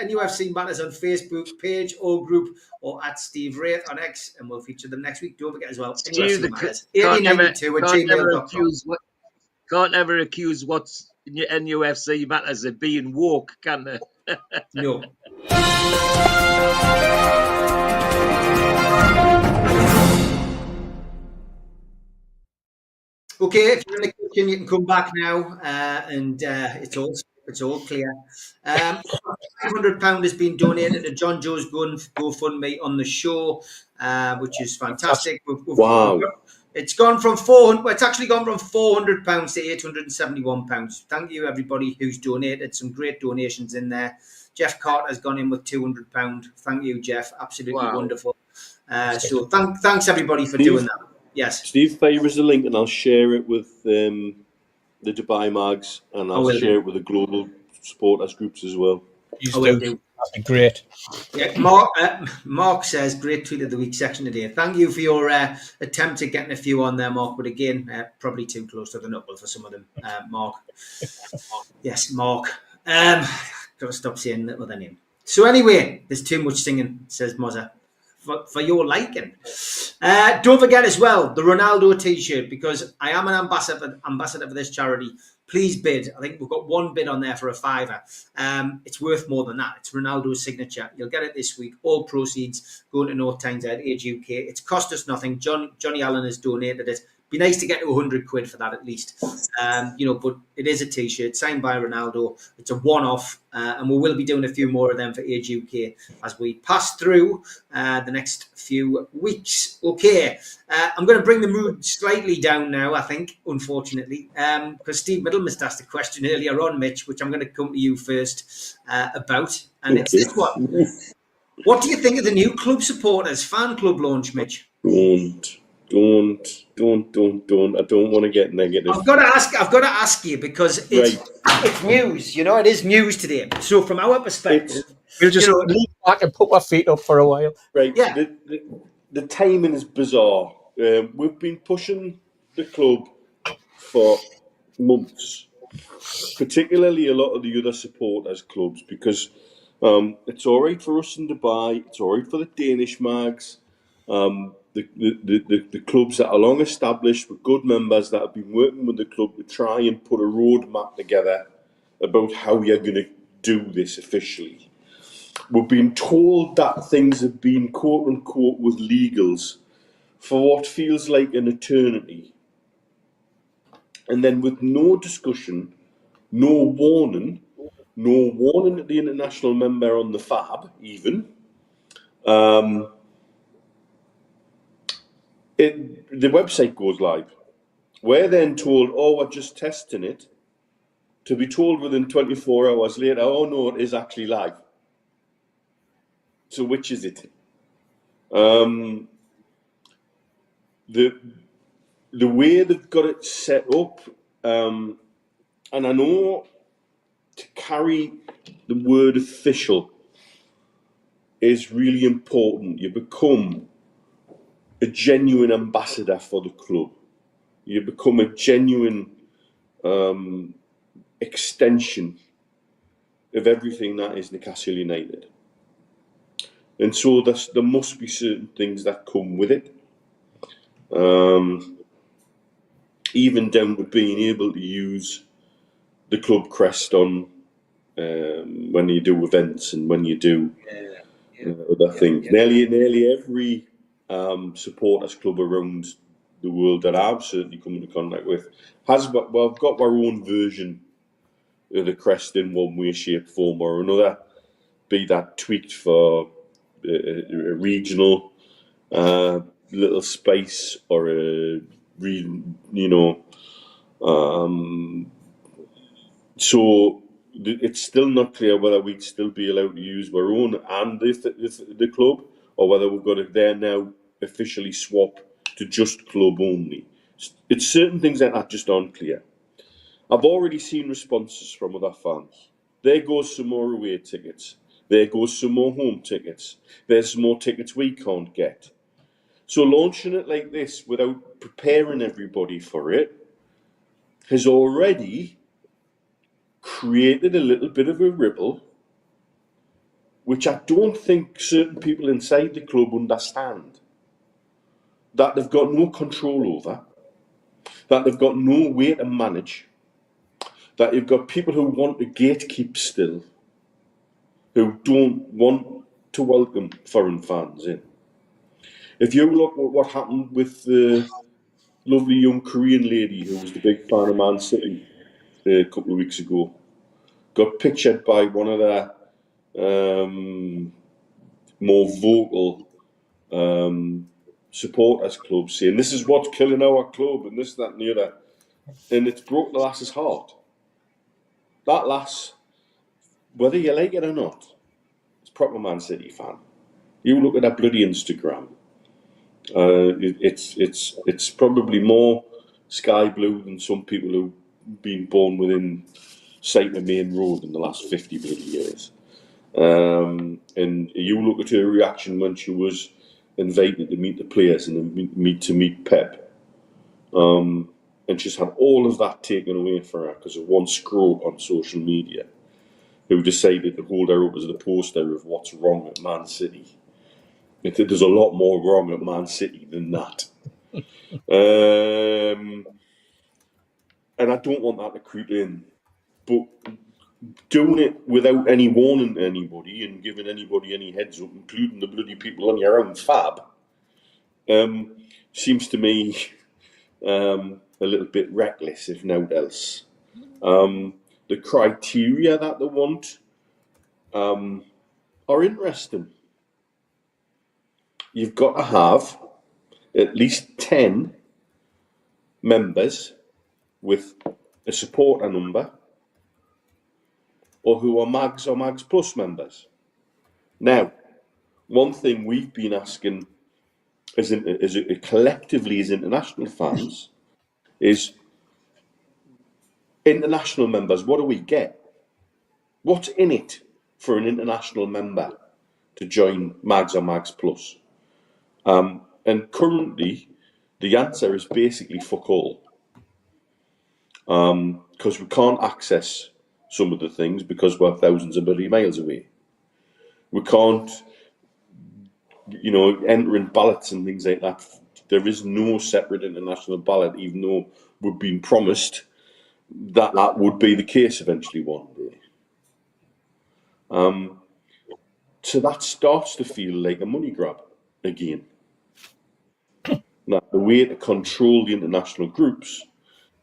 Speaker 1: NUFC Matters on Facebook page or group, or at Steve Wraith on X, and we'll feature them next week. Don't forget as well, NUFC Matters 1892 at gmail.com.
Speaker 4: Can't ever accuse what's in your NUFC Matters of being woke, can they?
Speaker 1: No. Okay, if you're in the kitchen, you can come back now, and it's all clear. £500 has been donated to John Joe's GoFundMe on the show, which is fantastic.
Speaker 5: Wow.
Speaker 1: It's gone from 400. Well, it's actually gone from £400 to £871. Thank you, everybody who's donated. Some great donations in there. Jeff Carter has gone in with £200. Thank you, Jeff. Absolutely wonderful. So thanks everybody for doing that. Yes,
Speaker 5: Steve, fire us the link and I'll share it with the Dubai Mags, and
Speaker 1: I
Speaker 5: I'll
Speaker 1: will
Speaker 5: share
Speaker 1: do.
Speaker 5: it with the global supporters groups as well.
Speaker 3: Please
Speaker 1: I will
Speaker 3: do.
Speaker 1: do.
Speaker 3: That'd be great.
Speaker 1: Yeah, Mark says, great tweet of the week section today. Thank you for your attempt at getting a few on there, Mark. But again, probably too close to the knuckle for some of them, Mark. Yes, Mark. Got to stop saying that with a name. So anyway, there's too much singing, says Mozza, for your liking. Don't forget as well the Ronaldo T-shirt, because I am an ambassador for this charity. Please bid. I think we've got one bid on there for a £5. It's worth more than that. It's Ronaldo's signature. You'll get it this week. All proceeds going to North Tyne Age UK. It's cost us nothing. Johnny Allen has donated it. Be nice to get to 100 quid for that at least. But it is a T-shirt signed by Ronaldo. It's a one-off, and we will be doing a few more of them for Age UK as we pass through the next few weeks. Okay, I'm going to bring the mood slightly down now, I think, unfortunately, because Steve Middlemas asked a question earlier on, Mitch, which I'm going to come to you first about, and it's this one. What do you think of the new club supporters fan club launch, Mitch?
Speaker 5: Don't. I don't want to get negative.
Speaker 1: I've got to ask you, because it's news. It is news today. So from our perspective,
Speaker 3: We'll just lean back and put our feet up for a while.
Speaker 5: Right.
Speaker 1: Yeah.
Speaker 5: The timing is bizarre. We've been pushing the club for months, particularly a lot of the other supporters clubs, because it's all right for us in Dubai. It's all right for the Danish mags. The clubs that are long established with good members that have been working with the club to try and put a roadmap together about how you're going to do this officially. We've been told that things have been quote unquote with legals for what feels like an eternity. And then with no discussion, no warning at the international member on the FAB even, the website goes live. We're then told, we're just testing it, to be told within 24 hours later, oh no, it is actually live. So which is it? The way they've got it set up, and I know to carry the word official is really important. You become a genuine ambassador for the club. You become a genuine extension of everything that is Newcastle United. And so there must be certain things that come with it. Even down to being able to use the club crest on when you do events and when you do other things. Nearly every supporters club around the world that I've certainly come into contact with has got our own version of the crest in one way, shape, form or another. Be that tweaked for a regional little space or so it's still not clear whether we'd still be allowed to use our own and the club, or whether we've got to there now officially swap to just club only. It's certain things that are just unclear. I've already seen responses from other fans. There goes some more away tickets. There goes some more home tickets. There's some more tickets we can't get. So launching it like this without preparing everybody for it has already created a little bit of a ripple, which I don't think certain people inside the club understand. That they've got no control over, that they've got no way to manage, that you've got people who want to gatekeep still, who don't want to welcome foreign fans in. If you look at what happened with the lovely young Korean lady who was the big fan of Man City a couple of weeks ago, got pictured by one of their more vocal supporters clubs saying this is what's killing our club and this, that and the other. And it's broke the lass's heart. That lass, whether you like it or not, is a proper Man City fan. You look at her bloody Instagram. It's probably more sky blue than some people who've been born within sight of Main Road in the last 50 bloody years. And you look at her reaction when she was invited to meet the players and to meet Pep. And she's had all of that taken away from her because of one scrote on social media who decided to hold her up as the poster of what's wrong at Man City. There's a lot more wrong at Man City than that. And I don't want that to creep in. But doing it without any warning to anybody and giving anybody any heads up, including the bloody people on your own fab, seems to me a little bit reckless, if nothing else. The criteria that they want are interesting. You've got to have at least 10 members with a supporter number or who are Mags or Mags Plus members. Now, one thing we've been asking collectively as international fans is international members, what do we get? What's in it for an international member to join Mags or Mags Plus? And currently, the answer is basically fuck all. Because we can't access some of the things because we're thousands of bloody miles away. We can't, enter in ballots and things like that. There is no separate international ballot, even though we've been promised that that would be the case eventually one day. So that starts to feel like a money grab again. Now, the way to control the international groups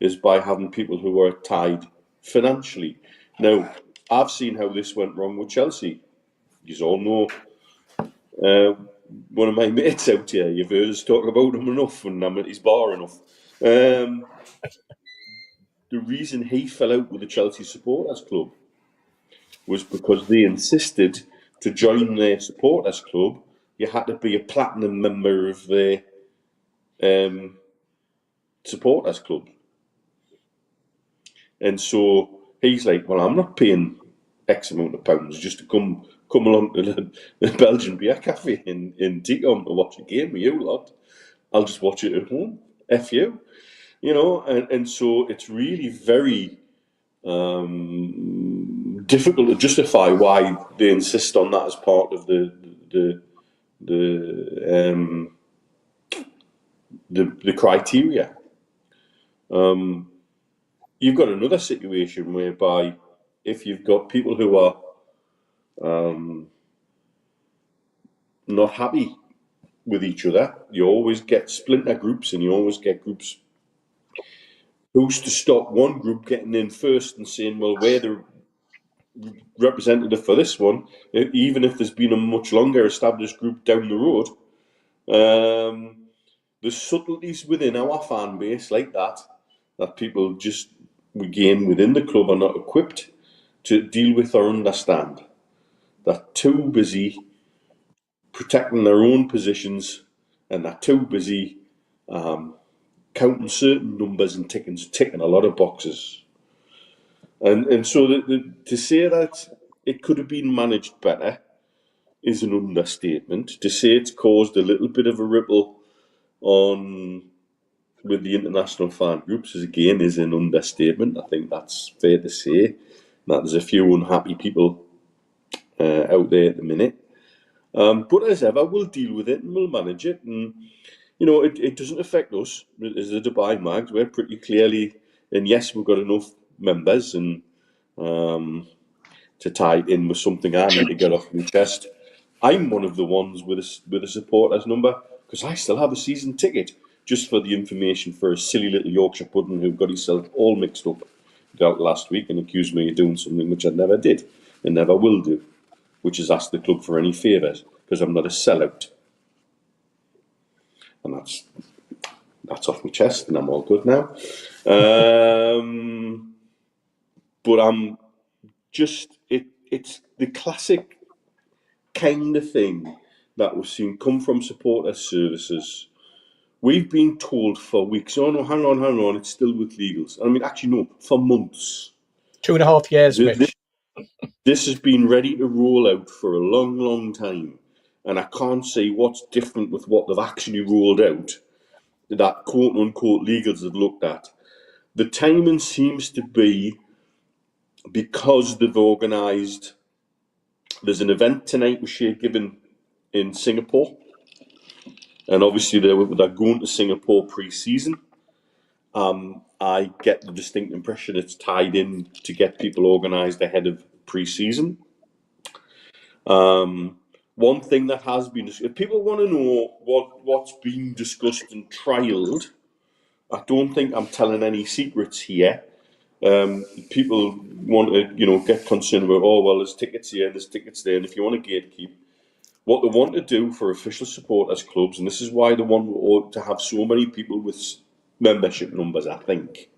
Speaker 5: is by having people who are tied financially. Now, I've seen how this went wrong with Chelsea. You all know one of my mates out here, you've heard us talk about him enough, and I'm at his bar enough. The reason he fell out with the Chelsea Supporters Club was because they insisted to join their supporters club, you had to be a platinum member of their supporters club. And so he's like, well, I'm not paying X amount of pounds just to come along to the Belgian beer cafe in Tik Tok to watch a game with you lot. I'll just watch it at home. F you. And so it's really very difficult to justify why they insist on that as part of the criteria. You've got another situation whereby if you've got people who are not happy with each other, you always get splinter groups, and you always get groups. Who's to stop one group getting in first and saying, well, we're the representative for this one, even if there's been a much longer established group down the road? There's subtleties within our fan base like that people just, again, within the club are not equipped to deal with or understand. They're too busy protecting their own positions, and they're too busy counting certain numbers and ticking a lot of boxes. And so to say that it could have been managed better is an understatement. To say it's caused a little bit of a ripple on with the international fan groups is an understatement. I think that's fair to say. That there's a few unhappy people out there at the minute. But as ever, we'll deal with it and we'll manage it. And, it doesn't affect us as the Dubai Mags. We're pretty clearly, and yes, we've got enough members and to tie it in with something I need to get off my chest. I'm one of the ones with a supporters number because I still have a season ticket just for the information for a silly little Yorkshire pudding who got himself all mixed up out last week and accused me of doing something which I never did and never will do, which is ask the club for any favours because I'm not a sellout. And that's off my chest and I'm all good now. But I'm just, it's the classic kind of thing that we've seen come from supporter services we've been told for weeks, oh no, hang on, it's still with legals. I mean, actually, no, for months.
Speaker 3: 2.5 years,
Speaker 5: Th-
Speaker 3: Mitch.
Speaker 5: This has been ready to roll out for a long, long time. And I can't say what's different with what they've actually rolled out that quote-unquote legals have looked at. The timing seems to be because they've organised, there's an event tonight with Shea Given in Singapore. And obviously they're going to Singapore pre-season. I get the distinct impression it's tied in to get people organised ahead of pre-season. One thing that has been, if people want to know what's being discussed and trialled, I don't think I'm telling any secrets here. People want to, get concerned about, oh, well, there's tickets here, there's tickets there, and if you want to gatekeep, what they want to do for official supporters clubs, and this is why they want to have so many people with membership numbers, I think,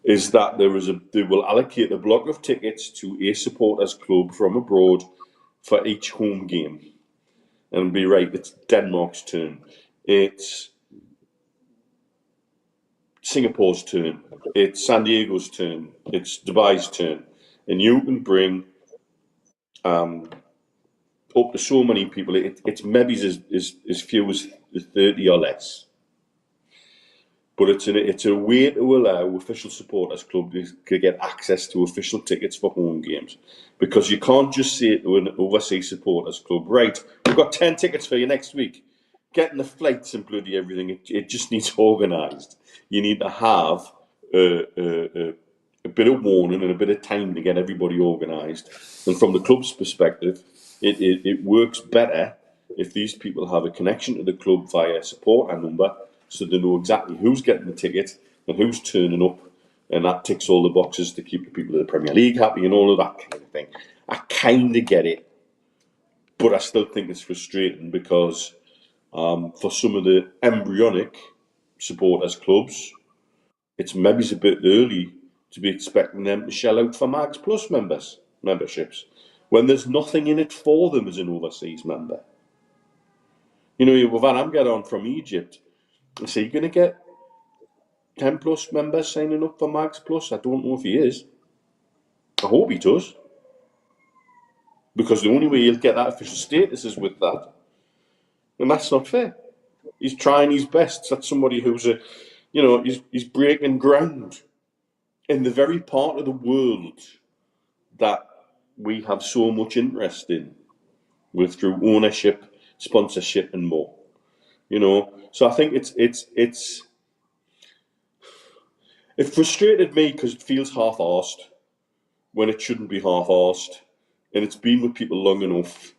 Speaker 5: is that they will allocate a block of tickets to a supporters club from abroad for each home game. And be right, it's Denmark's turn. It's Singapore's turn. It's San Diego's turn. It's Dubai's turn. And you can bring up to so many people. It's maybe as few as 30 or less. But it's a way to allow official supporters clubs to get access to official tickets for home games. Because you can't just say to an overseas supporters club, right, we've got 10 tickets for you next week. Getting the flights and bloody everything, it just needs organised. You need to have a bit of warning and a bit of time to get everybody organised. And from the club's perspective, it works better if these people have a connection to the club via a supporter number, so they know exactly who's getting the ticket and who's turning up, and that ticks all the boxes to keep the people of the Premier League happy and all of that kind of thing. I kind of get it, but I still think it's frustrating because for some of the embryonic supporters clubs, it's maybe a bit early to be expecting them to shell out for Mags Plus memberships when there's nothing in it for them as an overseas member. You know, with Van Amgadon from Egypt, is he going to get 10 plus members signing up for Mags Plus? I don't know if he is. I hope he does. Because the only way he'll get that official status is with that. And that's not fair. He's trying his best. That's somebody who's he's breaking ground in the very part of the world that we have so much interest in, through ownership, sponsorship, and more. So I think it frustrated me because it feels half-arsed when it shouldn't be half-arsed, and it's been with people long enough,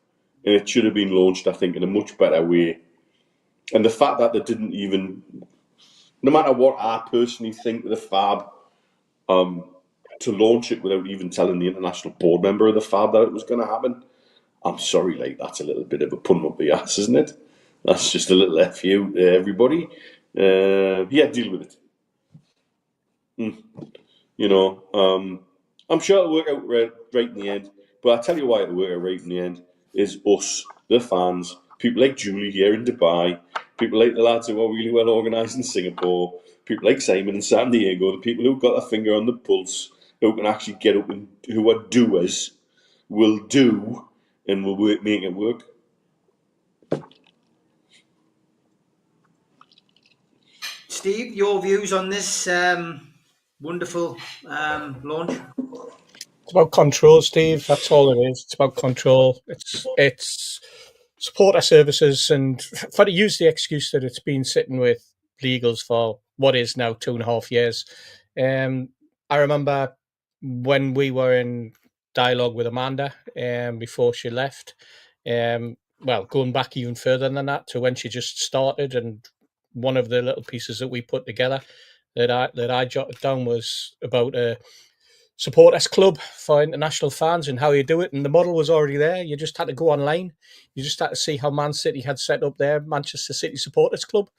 Speaker 5: and it should have been launched, I think, in a much better way. And the fact that they didn't even, no matter what I personally think of the FAB, to launch it without even telling the international board member of the FAB that it was going to happen, I'm sorry, that's a little bit of a pun up the ass, isn't it? That's just a little FU to everybody. Deal with it. I'm sure it'll work out right in the end. But I tell you why it'll work out right in the end is us, the fans, people like Julie here in Dubai, people like the lads who are really well organised in Singapore, people like Simon in San Diego, the people who've got their finger on the pulse, who can actually get up and who are doers, will do and will make it work.
Speaker 1: Steve, your views on this wonderful launch?
Speaker 3: It's about control, Steve. That's all it is. It's about control. It's supporter services, and for to use the excuse that it's been sitting with legals for what is now 2.5 years. I remember when we were in dialogue with Amanda before she left. Going back even further than that to when she just started, and one of the little pieces that we put together that I jotted down was about a supporters club for international fans and how you do it. And the model was already there. You just had to go online. You just had to see how Man City had set up their Manchester City supporters club.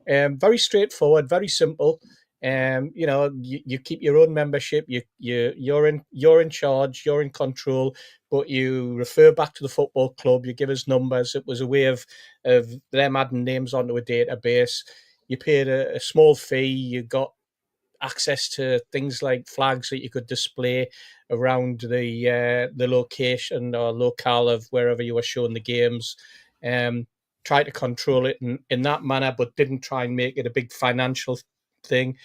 Speaker 3: Very straightforward, very simple. You know, you keep your own membership. You're in charge. You're in control. But you refer back to the football club. You give us numbers. It was a way of them adding names onto a database. You paid a small fee. You got access to things like flags that you could display around the location or locale of wherever you were showing the games. Try to control it in that manner, but didn't try and make it a big financial thing.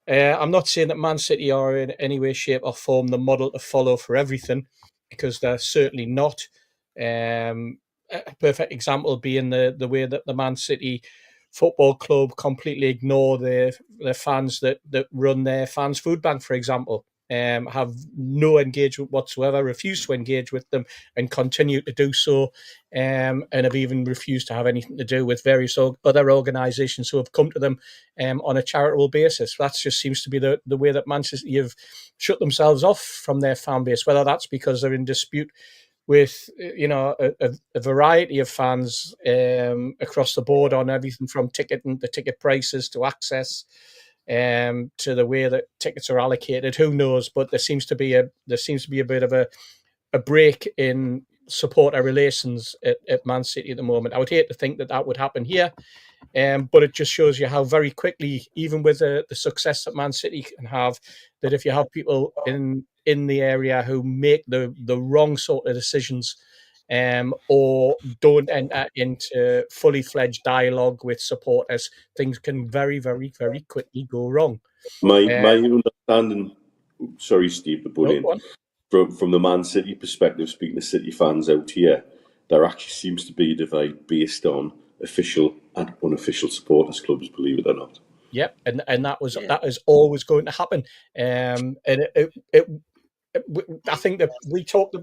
Speaker 3: I'm not saying that Man City are in any way, shape, or form the model to follow for everything, because they're certainly not. A perfect example being the way that the Man City Football Club completely ignore their fans that run their fans food bank, for example. Have no engagement whatsoever, refuse to engage with them, and continue to do so, and have even refused to have anything to do with various other organisations who have come to them on a charitable basis. That just seems to be the way that Manchester have shut themselves off from their fan base, whether that's because they're in dispute with, you know, a variety of fans across the board on everything from the ticket prices to access, to the way that tickets are allocated. Who knows? But there seems to be a bit of a break in supporter relations at Man City at the moment. I would hate to think that would happen here, but it just shows you how very quickly, even with the success that Man City can have, that if you have people in the area who make the wrong sort of decisions, or don't enter into fully fledged dialogue with supporters, things can very, very, very quickly go wrong.
Speaker 5: My understanding, sorry, Steve, to put in, from the Man City perspective, speaking to City fans out here, there actually seems to be a divide based on official and unofficial supporters clubs, believe it or not.
Speaker 3: Yep, and that is always going to happen. And it I think that we talked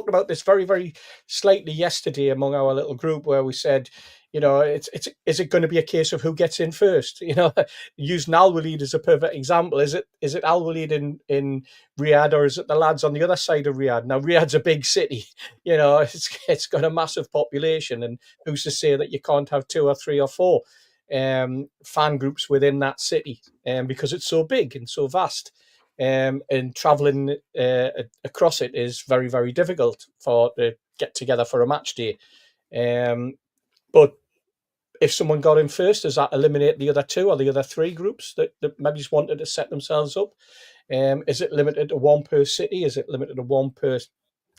Speaker 3: about this very, very slightly yesterday among our little group, where we said, you know, is it going to be a case of who gets in first? You know, using Al Walid as a perfect example. Is it Al Walid in Riyadh, or is it the lads on the other side of Riyadh? Now, Riyadh's a big city, you know, it's got a massive population, and who's to say that you can't have 2 or 3 or 4 fan groups within that city, because it's so big and so vast. And travelling across it is very, very difficult to get together for a match day. But if someone got in first, does that eliminate the other 2 or the other 3 groups that maybe just wanted to set themselves up? Is it limited to 1 per city? Is it limited to 1 per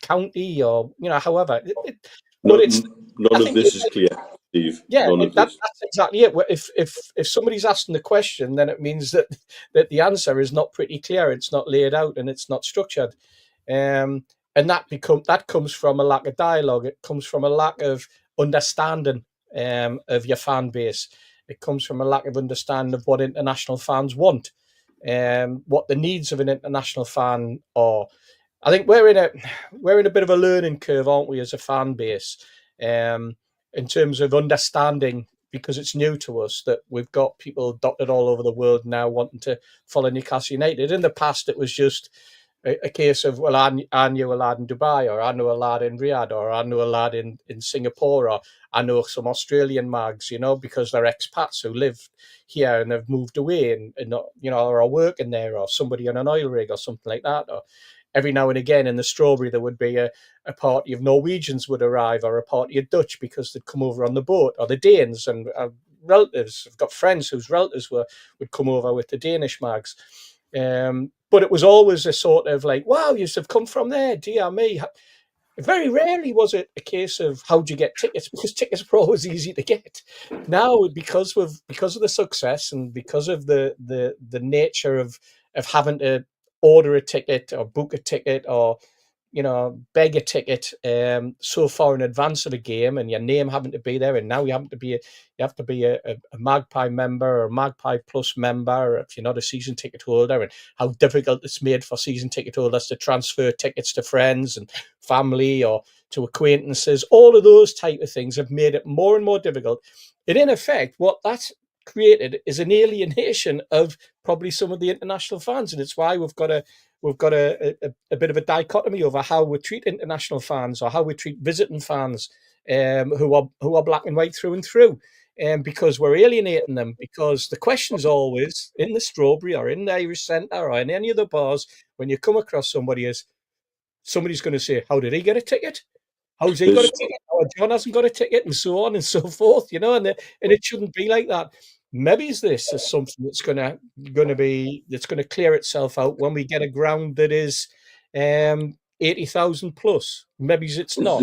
Speaker 3: county? Or, you know, however.
Speaker 5: None of this is clear, Steve.
Speaker 3: Yeah,
Speaker 5: That's
Speaker 3: exactly it. If somebody's asking the question, then it means that the answer is not pretty clear. It's not laid out and it's not structured, and that comes from a lack of dialogue. It comes from a lack of understanding of your fan base. It comes from a lack of understanding of what international fans want, what the needs of an international fan are. I think we're in a bit of a learning curve, aren't we, as a fan base? In terms of understanding, because it's new to us, that we've got people dotted all over the world now wanting to follow Newcastle United. In the past, it was just a case of, well, I knew a lad in Dubai, or I know a lad in Riyadh, or I know a lad in Singapore, or I know some Australian mags, you know, because they're expats who live here and have moved away and not, you know, or are working there, or somebody on an oil rig or something like that. Or every now and again in the Strawberry, there would be a party of Norwegians would arrive, or a party of Dutch, because they'd come over on the boat, or the Danes, and relatives. I've got friends whose relatives would come over with the Danish mags. But it was always a sort of like, wow, you have come from there, dear me. Very rarely was it a case of how'd you get tickets, because tickets were always easy to get. Now, because of the success, and because of the nature of having to order a ticket or book a ticket, or, you know, beg a ticket so far in advance of the game, and your name having to be there, and now you have to be a Magpie member or a Magpie Plus member if you're not a season ticket holder, and how difficult it's made for season ticket holders to transfer tickets to friends and family or to acquaintances. All of those type of things have made it more and more difficult. And in effect, what that's created is an alienation of probably some of the international fans, and it's why we've got a bit of a dichotomy over how we treat international fans, or how we treat visiting fans, who are black and white through and through. because we're alienating them. Because the question's always in the Strawberry or in the Irish Centre or in any of the bars, when you come across somebody, is somebody's going to say, how did he get a ticket? How's he got a ticket? Oh, John hasn't got a ticket, and so on and so forth, and it shouldn't be like that. Maybe this is something that's going to clear itself out when we get a ground that is 80,000 plus. Maybe it's not.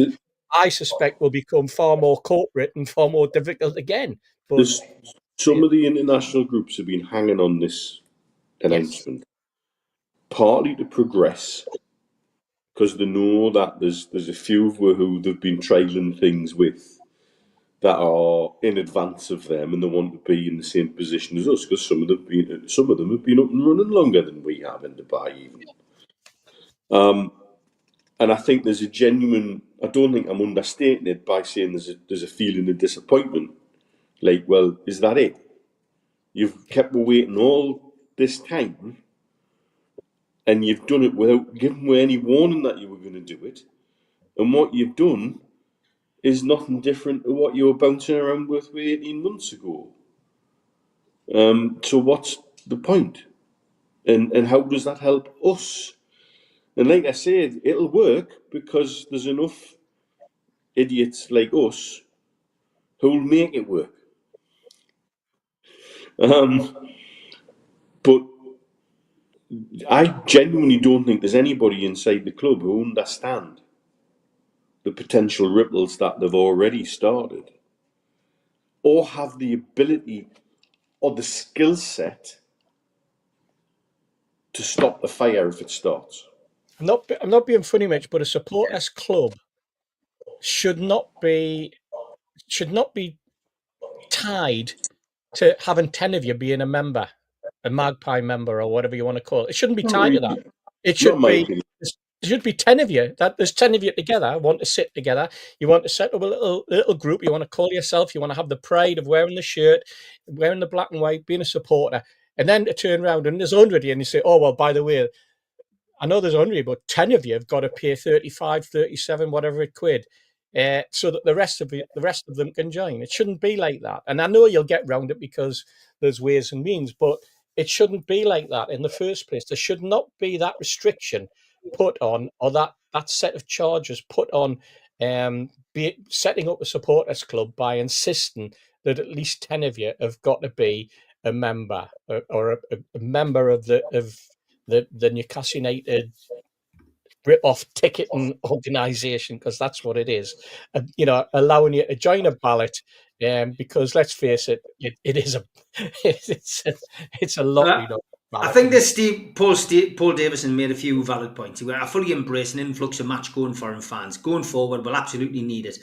Speaker 3: I suspect will become far more corporate and far more difficult again. But
Speaker 5: some of the international groups have been hanging on this announcement, partly to progress, because they know that there's a few who they've been trialling things with that are in advance of them, and they want to be in the same position as us, because some of them have been up and running longer than we have in Dubai even. And I think there's a genuine, I don't think I'm understating it by saying there's a feeling of disappointment. Like, well, is that it? You've kept waiting all this time, and you've done it without giving me any warning that you were going to do it. And what you've done is nothing different to what you were bouncing around with 18 months ago. So what's the point? And how does that help us? And like I said, it'll work because there's enough idiots like us who'll make it work. But I genuinely don't think there's anybody inside the club who understand the potential ripples that they've already started, or have the ability or the skill set to stop the fire if it starts.
Speaker 3: I'm not being funny, Mitch, but a supporters club should not be tied to having 10 of you being a member, a Magpie member, or whatever you want to call it. It shouldn't be tied to that. It should be. There should be 10 of you. That there's 10 of you together. Want to sit together. You want to set up a little group. You want to call yourself. You want to have the pride of wearing the shirt, wearing the black and white, being a supporter, and then to turn around and there's 100 of you, and you say, "Oh well, by the way, I know there's 100, but 10 of you have got to pay 35, 37, whatever it quid, so that the rest of them can join." It shouldn't be like that. And I know you'll get round it because there's ways and means, but it shouldn't be like that in the first place. There should not be that restriction put on, or that set of charges put on setting up a supporters club by insisting that at least 10 of you have got to be a member or a member of the Newcastle United rip-off ticketing organisation, because that's what it is. Allowing you to join a ballot, because let's face it, it is it's a lottery.
Speaker 1: I think that Paul Davison made a few valid points. I fully embrace an influx of match-going foreign fans. Going forward, we'll absolutely need it.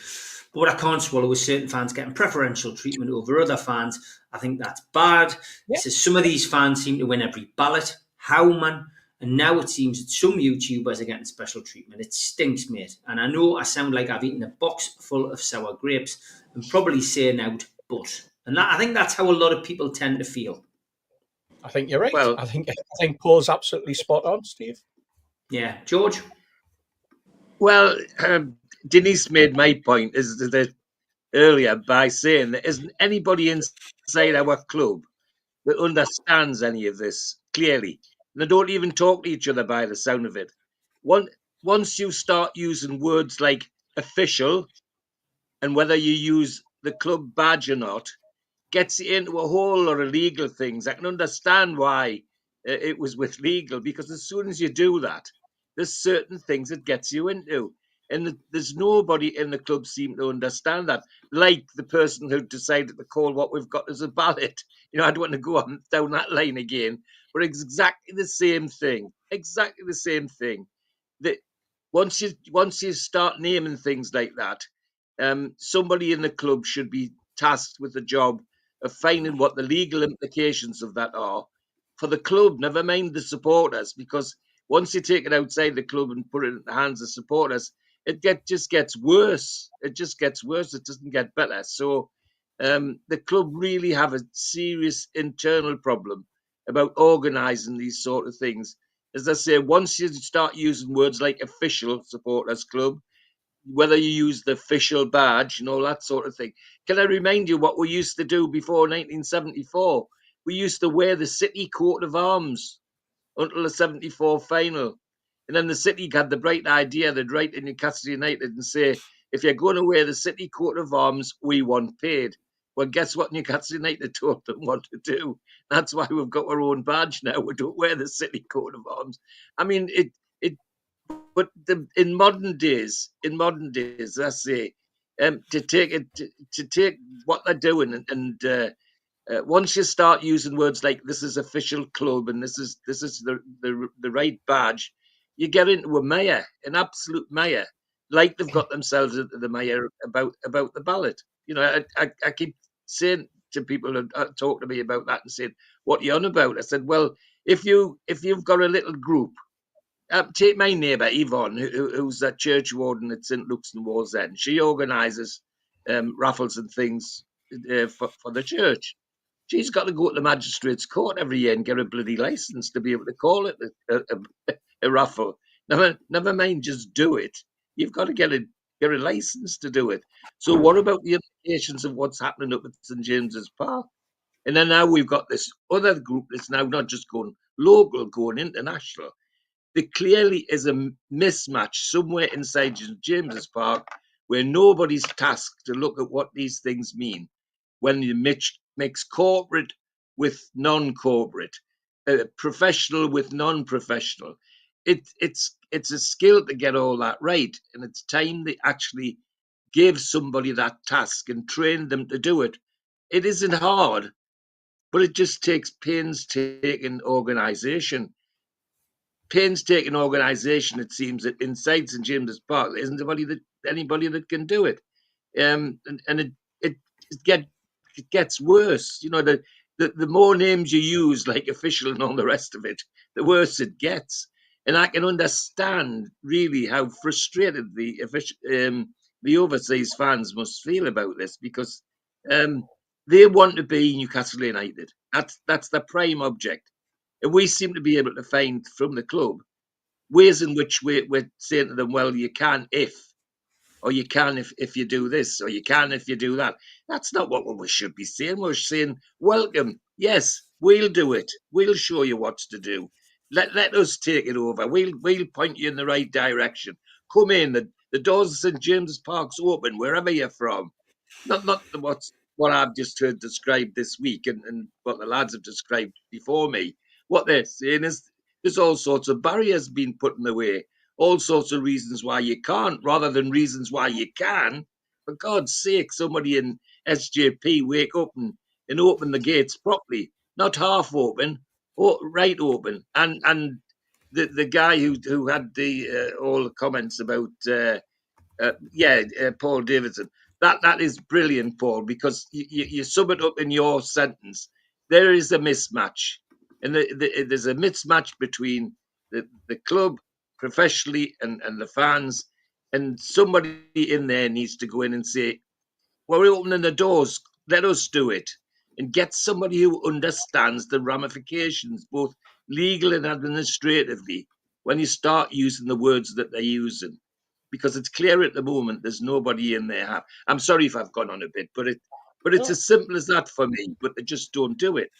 Speaker 1: But what I can't swallow is certain fans getting preferential treatment over other fans. I think that's bad. Yeah. So some of these fans seem to win every ballot. How, man? And now it seems that some YouTubers are getting special treatment. It stinks, mate. And I know I sound like I've eaten a box full of sour grapes and probably saying out, but. And I think that's how a lot of people tend to feel.
Speaker 3: I think you're right. Well, I think Paul's absolutely spot on, Steve.
Speaker 1: Yeah. George?
Speaker 4: Well, Denise made my point earlier by saying there isn't anybody inside our club that understands any of this clearly. And they don't even talk to each other by the sound of it. Once you start using words like official, and whether you use the club badge or not, gets you into a whole lot of legal things. I can understand why it was with legal, because as soon as you do that, there's certain things it gets you into. And there's nobody in the club seem to understand that, like the person who decided to call what we've got as a ballot. I don't want to go on down that line again, but it's exactly the same thing. Exactly the same thing. That once you start naming things like that, somebody in the club should be tasked with the job of finding what the legal implications of that are for the club, never mind the supporters, because once you take it outside the club and put it in the hands of supporters, it just gets worse. It just gets worse. It doesn't get better. So the club really have a serious internal problem about organising these sort of things. As I say, once you start using words like official supporters club, whether you use the official badge and all that sort of thing. Can I remind you what we used to do before 1974? We used to wear the City coat of arms until the 74 final. And then the City had the bright idea, they'd write to Newcastle United and say, if you're going to wear the City coat of arms, we want paid. Well, guess what Newcastle United told them what to do? That's why we've got our own badge now. We don't wear the City coat of arms. I mean, but in modern days, I say, to take what they're doing once you start using words like "this is official club" and this is the right badge, you get into a mire, an absolute mire, like they've got themselves into the mire about the ballot. You know, I keep saying to people who talk to me about that and saying, "What are you on about?" I said, "Well, if you've got a little group." Take my neighbour Yvonne, who's a church warden at St Luke's and Wall's End. She organises raffles and things for the church. She's got to go to the magistrate's court every year and get a bloody licence to be able to call it a raffle. Never mind just do it. You've got to get a licence to do it. So what about the implications of what's happening up at St James's Park? And then now we've got this other group that's now not just going local, going international. There clearly is a mismatch somewhere inside St James's Park where nobody's tasked to look at what these things mean when you mix corporate with non-corporate, professional with non-professional. It's a skill to get all that right, and it's time to actually give somebody that task and train them to do it. It isn't hard, but it just takes painstaking organisation. Painstaking organisation, it seems, that inside St James's Park there isn't anybody that can do it. And it gets worse. You know, the more names you use, like official and all the rest of it, the worse it gets. And I can understand really how frustrated the overseas fans must feel about this, because they want to be Newcastle United. That's the prime object. And we seem to be able to find from the club ways in which we're saying to them, well, you can or you can if you do this, or you can if you do that. That's not what we should be saying. We're saying, welcome, yes, we'll do it. We'll show you what to do. Let us take it over. We'll point you in the right direction. Come in. The doors of St James's Park's open, wherever you're from. Not what I've just heard described this week and what the lads have described before me. What they're saying is there's all sorts of barriers being put in the way, all sorts of reasons why you can't, rather than reasons why you can. For God's sake, somebody in SJP wake up and open the gates properly, not half open, or right open. And the guy who had all the comments about Paul Davidson. That is brilliant, Paul, because you sum it up in your sentence. There is a mismatch, and there's a mismatch between the club professionally and the fans, and somebody in there needs to go in and say, well, we're opening the doors, let us do it, and get somebody who understands the ramifications, both legal and administratively, when you start using the words that they're using. Because it's clear at the moment there's nobody in there. I'm sorry if I've gone on a bit, but it's as simple as that for me. But they just don't do it.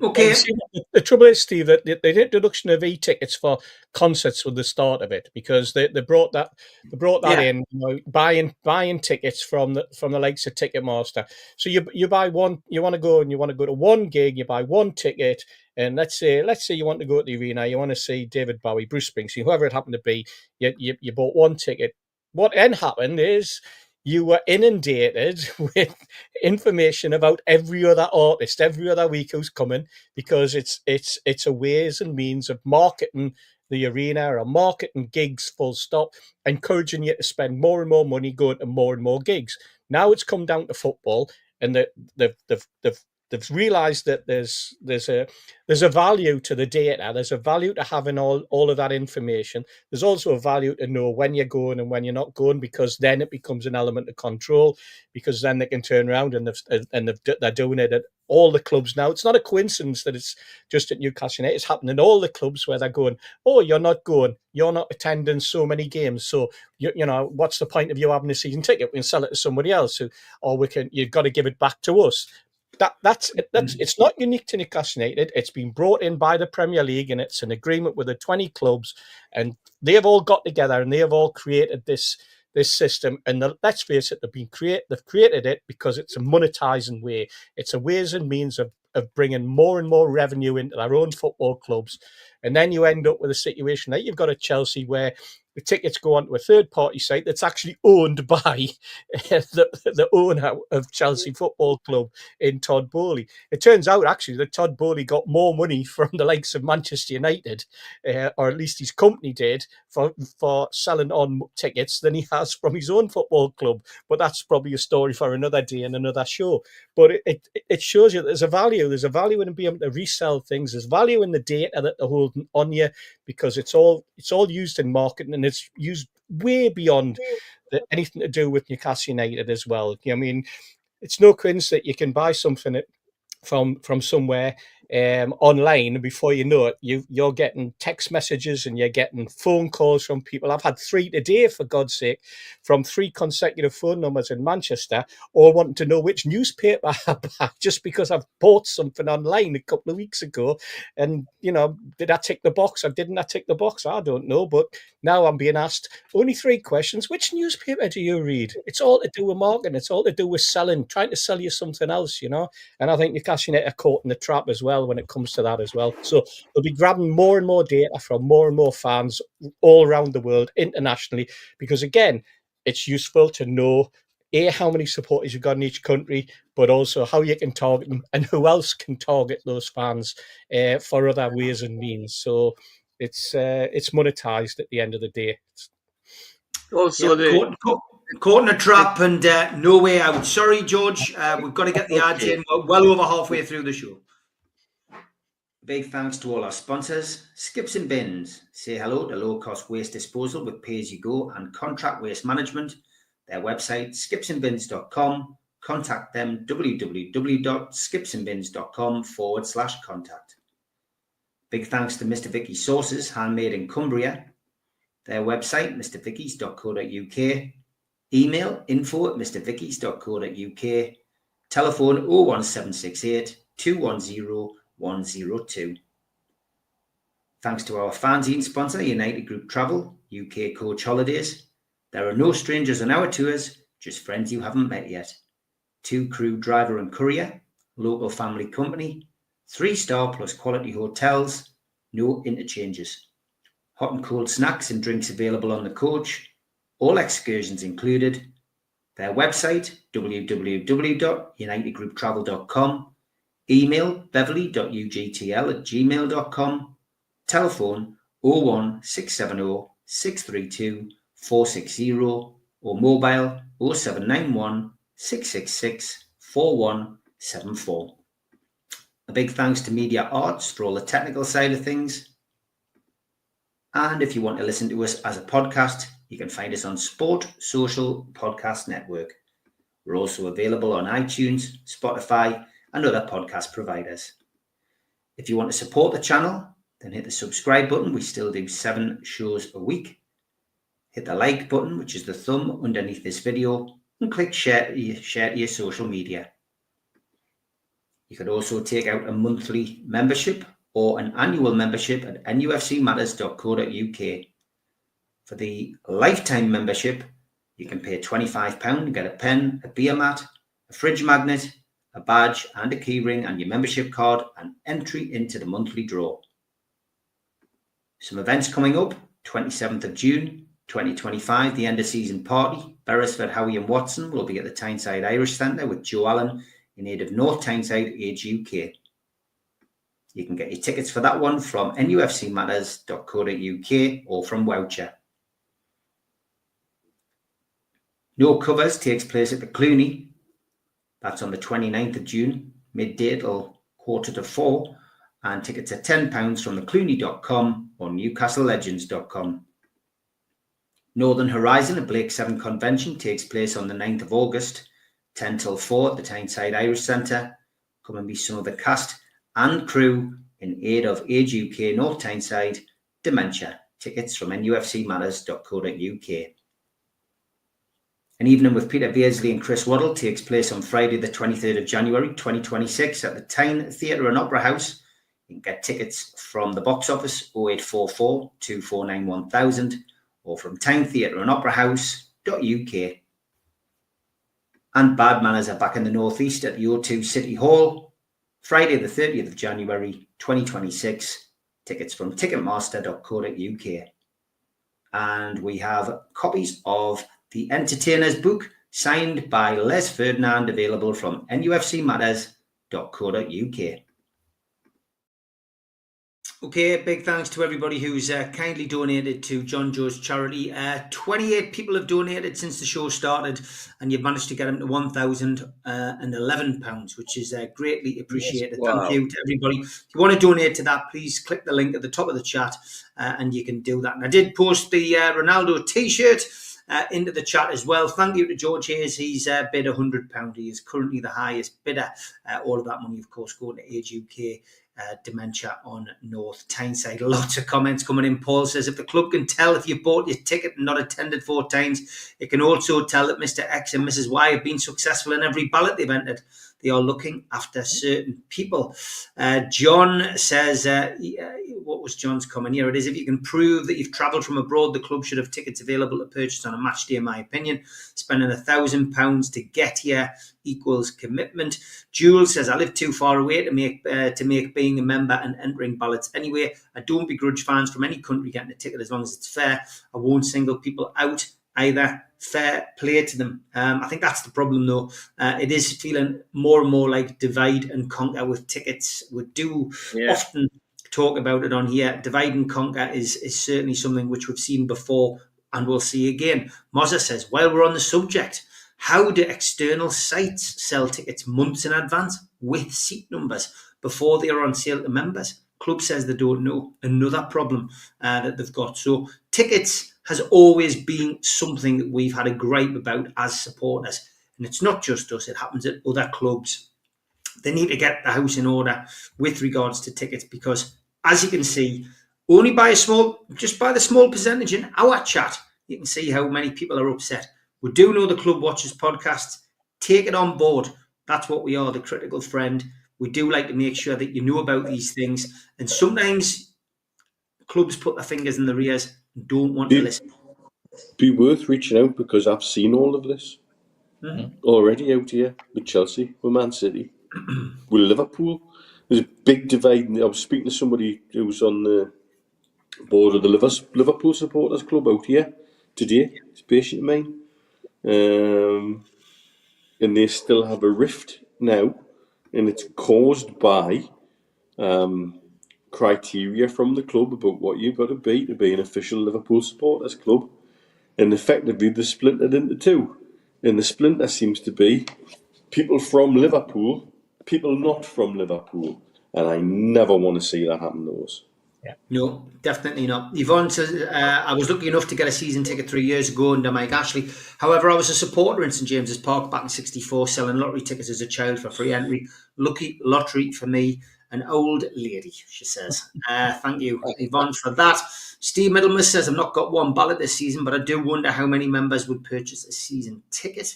Speaker 1: Okay.
Speaker 3: See, the trouble is, Steve, that the introduction of e-tickets for concerts was the start of it, because they brought that in, buying tickets from the likes of Ticketmaster. So you buy one, you want to go to one gig, you buy one ticket, and let's say you want to go to the arena, you want to see David Bowie, Bruce Springsteen, whoever it happened to be, you bought one ticket. What then happened is you were inundated with information about every other artist every other week who's coming, because it's a ways and means of marketing the arena or marketing gigs, full stop, encouraging you to spend more and more money going to more and more gigs. Now it's come down to football, and they've They've realised that there's a value to the data. There's a value to having all of that information. There's also a value to know when you're going and when you're not going, because then it becomes an element of control. Because then they can turn around and they're doing it at all the clubs now. It's not a coincidence that it's just at Newcastle United. It's happening in all the clubs where they're going, oh, you're not going, you're not attending so many games, so you know what's the point of you having a season ticket? We can sell it to somebody else, or you've got to give it back to us. That's it's not unique to Newcastle United. It's been brought in by the Premier League, and it's an agreement with the 20 clubs, and they have all got together and they have all created this system. And let's face it, they've created it because it's a monetizing way. It's a ways and means of bringing more and more revenue into their own football clubs. And then you end up with a situation that you've got at Chelsea where the tickets go onto a third-party site that's actually owned by the owner of Chelsea Football Club in Todd Bowley. It turns out, actually, that Todd Bowley got more money from the likes of Manchester United, or at least his company did, for selling on tickets than he has from his own football club. But that's probably a story for another day and another show. But it shows you that there's a value. There's a value in being able to resell things. There's value in the data that they're holding on you, because it's all used in marketing, and it's used way beyond anything to do with Newcastle United as well. I mean, it's no coincidence that you can buy something from somewhere online, and before you know it, you're getting text messages and you're getting phone calls from people. I've had 3 today, for God's sake, from 3 consecutive phone numbers in Manchester, all wanting to know which newspaper I buy, just because I've bought something online a couple of weeks ago. And, you know, did I tick the box or didn't I tick the box? I don't know. But now I'm being asked only 3 questions. Which newspaper do you read? It's all to do with marketing. It's all to do with selling, trying to sell you something else, you know. And I think Newcastle United are caught in the trap as well when it comes to that as well. So they'll be grabbing more and more data from more and more fans all around the world, internationally, because again, it's useful to know how many supporters you've got in each country, but also how you can target them and who else can target those fans for other ways and means. So it's monetized at the end of the day.
Speaker 4: Also,
Speaker 1: Caught in a trap and no way out. Sorry, George. We've got to get the ads in. We're well over halfway through the show. Big thanks to all our sponsors. Skips and Bins. Say hello to low-cost waste disposal with pay-as-you-go and contract waste management. Their website, skipsandbins.com. Contact them, www.skipsandbins.com/contact. Big thanks to Mr. Vicky's Sauces, handmade in Cumbria. Their website, mrvickies.co.uk. Email info@mrvickies.co.uk. Telephone 01768 210 102. Thanks to our fanzine sponsor, United Group Travel, UK Coach Holidays. There are no strangers on our tours, just friends you haven't met yet. 2 crew, driver and courier, local family company, 3-star plus quality hotels, no interchanges. Hot and cold snacks and drinks available on the coach, all excursions included. Their website, www.unitedgrouptravel.com. Email beverly.ugtl@gmail.com. Telephone 01670 632 460 or mobile 0791 666 4174. A big thanks to Media Arts for all the technical side of things. And if you want to listen to us as a podcast, you can find us on Sport Social Podcast Network. We're also available on iTunes, Spotify, and other podcast providers. If you want to support the channel, then hit the subscribe button. We still do 7 shows a week. Hit the like button, which is the thumb underneath this video, and click share to your social media. You can also take out a monthly membership or an annual membership at nufcmatterspodcast.co.uk. For the lifetime membership, you can pay £25 and get a pen, a beer mat, a fridge magnet, a badge and a keyring and your membership card, and entry into the monthly draw. Some events coming up: 27th of June 2025, the end of season party. Beresford, Howie and Watson will be at the Tyneside Irish Centre with Joe Allen in aid of North Tyneside Age UK. You can get your tickets for that one from nufcmatterspodcast.co.uk or from Woucher. No Covers takes place at the Clooney. That's on the 29th of June. midday till 3:45, and tickets are £10 from theclooney.com or newcastlelegends.com. Northern Horizon, a Blake 7 convention, takes place on the 9th of August, 10 till 4 at the Tyneside Irish Centre. Come and meet some of the cast and crew in aid of Age UK North Tyneside Dementia. Tickets from nufcmatterspodcast.co.uk. An evening with Peter Beardsley and Chris Waddle takes place on Friday the 23rd of January 2026 at the Tyne Theatre and Opera House. You can get tickets from the box office 0844 249 1000 or from tynetheatreandoperahouse.uk. And Bad Manners are back in the Northeast at the O2 City Hall, Friday the 30th of January 2026. Tickets from ticketmaster.co.uk. And we have copies of The Entertainer's book, signed by Les Ferdinand, available from nufcmatterspodcast.co.uk. Okay, big thanks to everybody who's kindly donated to John Joe's charity. 28 people have donated since the show started, and you've managed to get them to £1,011, which is greatly appreciated.
Speaker 4: Yes, wow.
Speaker 1: Thank you to everybody. If you want to donate to that, please click the link at the top of the chat, and you can do that. And I did post the Ronaldo t-shirt into the chat as well. Thank you to George Hayes. He's bid £100. He is currently the highest bidder. All of that money, of course, going to Age UK Dementia on North Tyneside. Lots of comments coming in. Paul says, if the club can tell if you bought your ticket and not attended 4 times, it can also tell that Mr. X and Mrs. Y have been successful in every ballot they've entered. They are looking after certain people. John says, what was John's comment? Here it is. If you can prove that you've travelled from abroad, the club should have tickets available to purchase on a match day, in my opinion. Spending £1,000 to get here equals commitment. Jules says, I live too far away to make being a member and entering ballots anyway. I don't begrudge fans from any country getting a ticket as long as it's fair. I won't single people out either. Fair play to them. I think that's the problem, though. It is feeling more and more like divide and conquer with tickets. We do often talk about it on here. Divide and conquer is certainly something which we've seen before and we'll see again. Mozza says, while we're on the subject, how do external sites sell tickets months in advance with seat numbers before they are on sale to members? Club says they don't know. Another problem that they've got. So tickets has always been something that we've had a gripe about as supporters. And it's not just us, it happens at other clubs. They need to get the house in order with regards to tickets because, as you can see, only by the small percentage in our chat, you can see how many people are upset. We do know the Club Watchers podcast. Take it on board. That's what we are, the critical friend. We do like to make sure that you know about these things. And sometimes clubs put their fingers in their ears and don't want to listen.
Speaker 5: Be worth reaching out because I've seen all of this already out here with Chelsea, with Man City, with Liverpool. There's a big divide. I was speaking to somebody who was on the board of the Liverpool Supporters Club out here today. It's a patient of mine. And they still have a rift now, and it's caused by criteria from the club about what you've got to be an official Liverpool Supporters Club. And effectively, they're splintered into two. And the splinter seems to be people from Liverpool, people not from Liverpool. And I never want to see that happen to us.
Speaker 1: Yeah. No, definitely not. Yvonne says, I was lucky enough to get a season ticket 3 years ago under Mike Ashley. However, I was a supporter in St James's Park back in '64, selling lottery tickets as a child for free entry. Lucky lottery for me. An old lady, she says. Thank you, Yvonne, for that. Steve Middlemas says, I've not got one ballot this season, but I do wonder how many members would purchase a season ticket.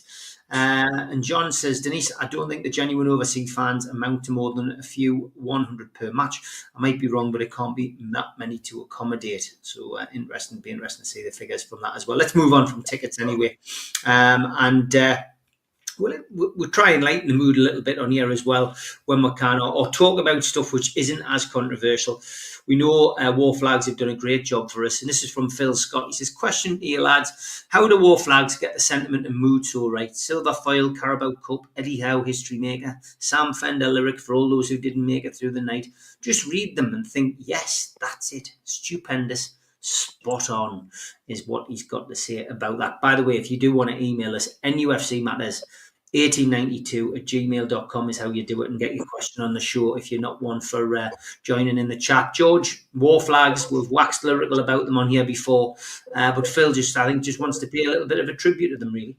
Speaker 1: And John says, Denise, I don't think the genuine overseas fans amount to more than a few 100 per match. I might be wrong, but it can't be that many to accommodate. So be interesting to see the figures from that as well. Let's move on from tickets anyway. We'll try and lighten the mood a little bit on here as well when we can, or talk about stuff which isn't as controversial. We know War Flags have done a great job for us, and this is from Phil Scott. He says, question to you lads, how do War Flags get the sentiment and mood so right? Silver Foil, Carabao Cup, Eddie Howe, History Maker, Sam Fender lyric for all those who didn't make it through the night. Just read them and think, yes, that's it, stupendous. Spot on is what he's got to say about that. By the way, if you do want to email us, nufcmatters 1892@gmail.com is how you do it, and get your question on the show if you're not one for joining in the chat. George, war flags, we've waxed lyrical about them on here before, but Phil I think just wants to pay a little bit of a tribute to them, really.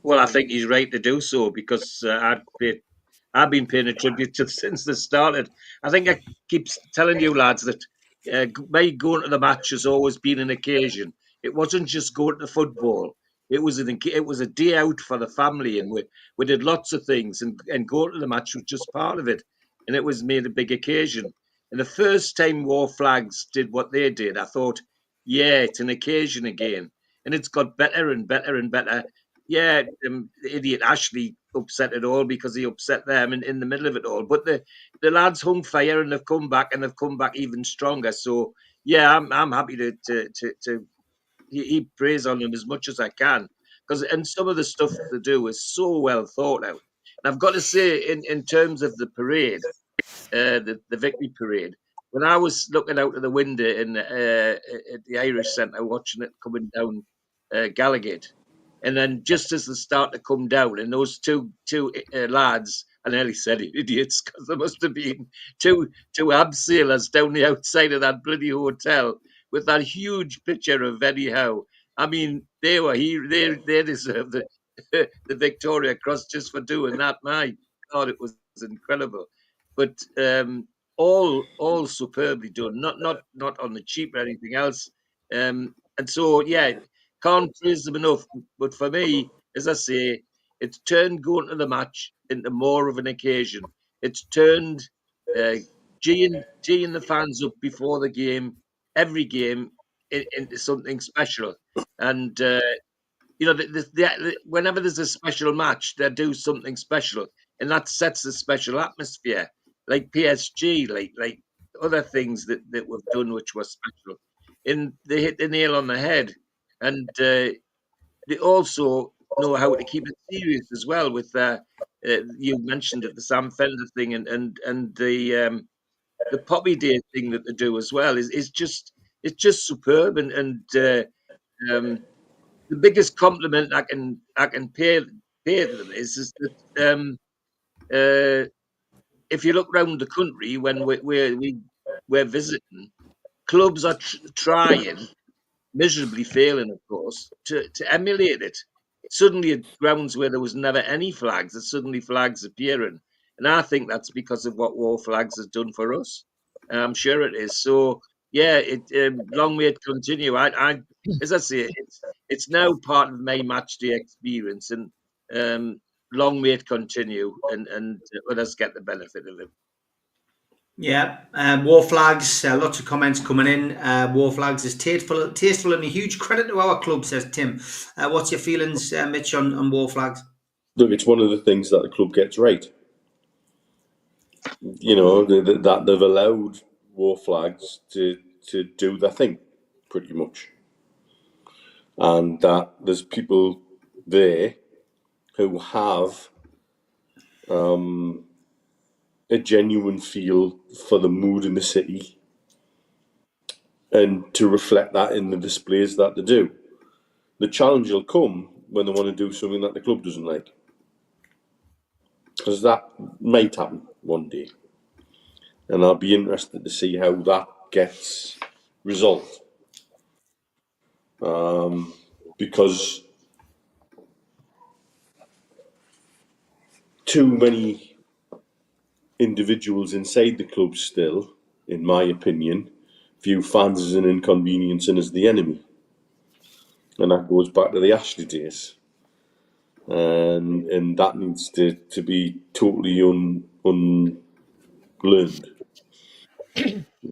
Speaker 4: Well, I think he's right to do so, because I've been paying a tribute to since they started. I think I keep telling you lads that my going to the match has always been an occasion. It wasn't just going to football. It was a day out for the family, and we did lots of things, and going to the match was just part of it, and it was made a big occasion. And the first time War Flags did what they did, I thought, yeah, it's an occasion again, and it's got better and better and better. Yeah, the idiot Ashley upset it all because he upset them in the middle of it all. But the lads hung fire, and they've come back, and they've come back even stronger. So yeah, I'm happy to heap praise on them as much as I can, and some of the stuff they do is so well thought out. And I've got to say, in terms of the parade, the victory parade, when I was looking out of the window at the Irish Centre watching it coming down Gallagher. And then just as they start to come down, and those two lads, I nearly said idiots, because there must have been two abseilers down the outside of that bloody hotel with that huge picture of Eddie Howe. I mean, they deserve the the Victoria Cross just for doing that. My God, it was incredible. But all superbly done, not on the cheap or anything else. And so yeah, can't praise them enough. But for me, as I say, it's turned going to the match into more of an occasion. It's turned geeing the fans up before the game, every game, into something special. And whenever there's a special match, they do something special, and that sets a special atmosphere. Like PSG, like other things that we've done which were special, and they hit the nail on the head. And they also know how to keep it serious as well. With you mentioned it, the Sam Fender thing, and the Poppy Day thing that they do as well is just it's just superb. And the biggest compliment I can pay to them is that if you look around the country when we're visiting, clubs are trying, miserably failing, of course, to emulate it. Suddenly, at grounds where there was never any flags, there's suddenly flags appearing, and I think that's because of what War Flags has done for us. I'm sure it is. So yeah, it long may it continue. As I say, it's now part of my match day experience, and long may it continue, and let us get the benefit of it.
Speaker 1: Yeah, War Flags, lots of comments coming in. War Flags is tasteful and a huge credit to our club, says Tim. What's your feelings, Mitch, on War Flags?
Speaker 5: Look, it's one of the things that the club gets right. You know, that they've allowed War Flags to do their thing, pretty much. And that there's people there who have a genuine feel for the mood in the city, and to reflect that in the displays that they do. The challenge will come when they want to do something that the club doesn't like, because that might happen one day, and I'll be interested to see how that gets resolved. Because too many individuals inside the club still, in my opinion, view fans as an inconvenience and as the enemy. And that goes back to the Ashley days. And that needs to be totally unlearned.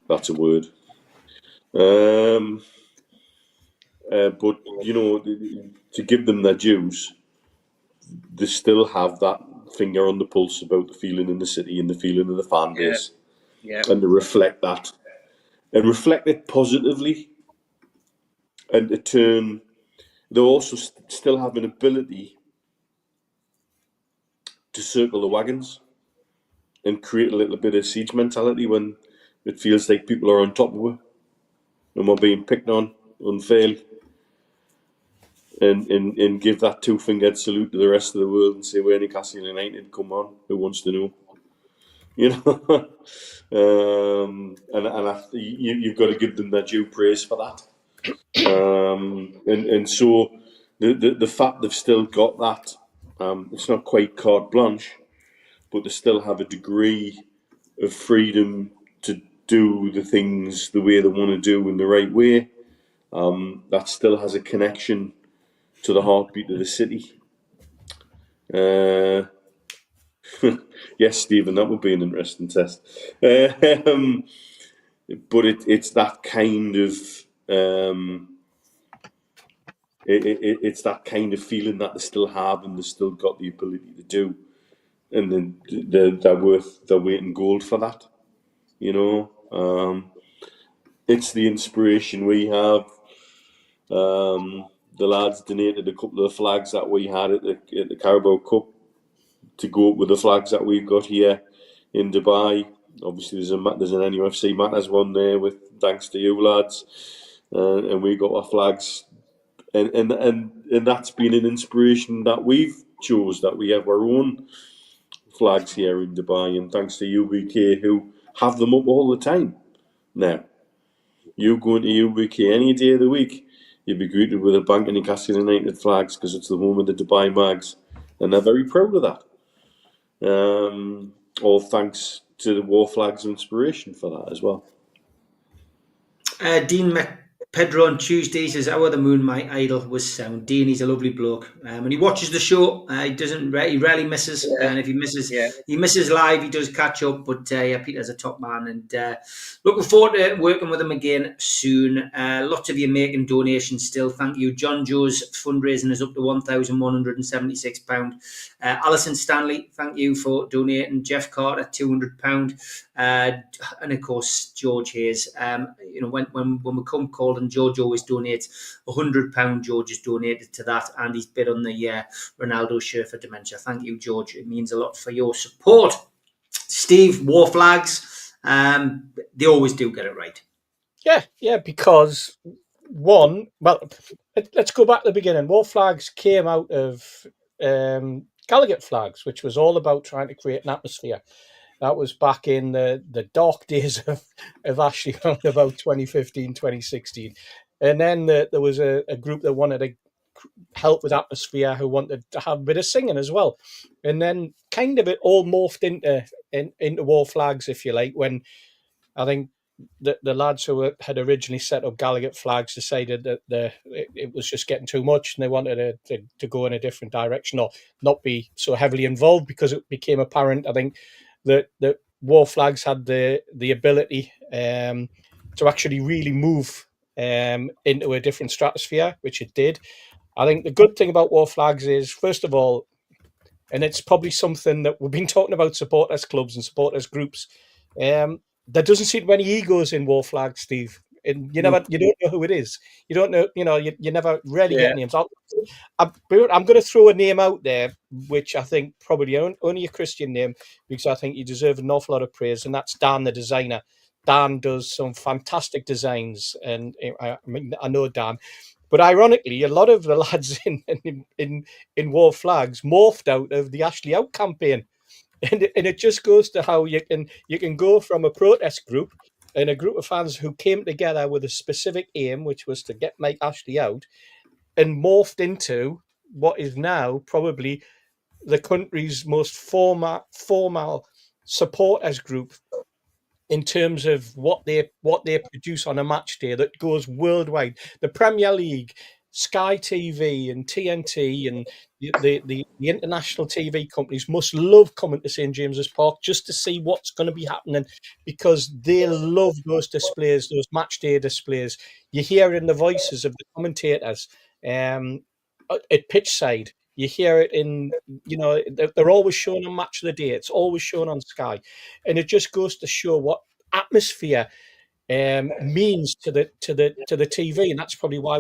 Speaker 5: That's a word. But, you know, to give them their dues, they still have that finger on the pulse about the feeling in the city and the feeling of the fan base.
Speaker 4: Yeah.
Speaker 5: And to reflect that. And reflect it positively. And to turn... They also still have an ability to circle the wagons and create a little bit of siege mentality when it feels like people are on top of it and we're being picked on unfairly. and give that two-fingered salute to the rest of the world and say, we're Newcastle United, come on, who wants to know? You know, you've got to give them their due praise for that. And so the fact they've still got that, it's not quite carte blanche, but they still have a degree of freedom to do the things the way they want to do in the right way. That still has a connection to the heartbeat of the city. Yes, Stephen, that would be an interesting test. But it's that kind of it's that kind of feeling that they still have and they've still got the ability to do, and then they're worth their weight in gold for that. You know, it's the inspiration we have. The lads donated a couple of flags that we had at the Carabao Cup to go up with the flags that we've got here in Dubai. Obviously, there's an NUFC Matters one there with thanks to you lads, and we got our flags, and that's been an inspiration that we've chose, that we have our own flags here in Dubai, and thanks to UBK who have them up all the time now. You go into UBK any day of the week, you'll be greeted with a bank of Newcastle United flags because it's the home of the Dubai Mags, and they're very proud of that. All thanks to the War Flags inspiration for that as well.
Speaker 1: Dean met Pedro on Tuesday. Says, "How the moon, my idol, was sound." Dean, he's a lovely bloke, and he watches the show. He rarely misses, and if he misses live, he does catch up. But Peter's a top man, and looking forward to working with him again soon. Lots of you making donations still. Thank you. John Joe's fundraising is up to £1,176. Alison Stanley, thank you for donating. Jeff Carter, £200. And of course George Hayes. When we come called, and George always donates £100. George has donated to that, and he's bid on the Ronaldo shirt for dementia. Thank you, George. It means a lot for your support. Steve, War Flags, they always do get it right.
Speaker 3: Yeah, because let's go back to the beginning. War Flags came out of Gallagher Flags, which was all about trying to create an atmosphere. That was back in the dark days of Ashley, around about 2015, 2016. And then there was a group that wanted to help with atmosphere, who wanted to have a bit of singing as well. And then kind of it all morphed into War Flags, if you like, when I think the lads who had originally set up Gallagher Flags decided that it was just getting too much, and they wanted to go in a different direction, or not be so heavily involved, because it became apparent, I think, that War Flags had the ability to actually really move into a different stratosphere, which it did. I think the good thing about War Flags is, first of all, and it's probably something that we've been talking about supporters clubs and supporters groups, there doesn't seem to be any egos in War Flags, Steve. And you don't know who it is. You don't know, you never really get names. I'm going to throw a name out there, which I think probably only a Christian name, because I think he deserves an awful lot of praise, and that's Dan, the designer. Dan does some fantastic designs, and I know Dan. But ironically, a lot of the lads in War Flags morphed out of the Ashley Out campaign. And it just goes to how you can go from a protest group and a group of fans who came together with a specific aim, which was to get Mike Ashley out, and morphed into what is now probably the country's most formal supporters group in terms of what they produce on a match day that goes worldwide. The Premier League, Sky TV and TNT and the international TV companies must love coming to St James's Park just to see what's going to be happening, because they love those displays, those match day displays. You hear in the voices of the commentators at pitch side. You hear it in, they're always shown on Match of the Day. It's always shown on Sky. And it just goes to show what atmosphere means to the TV. And that's probably why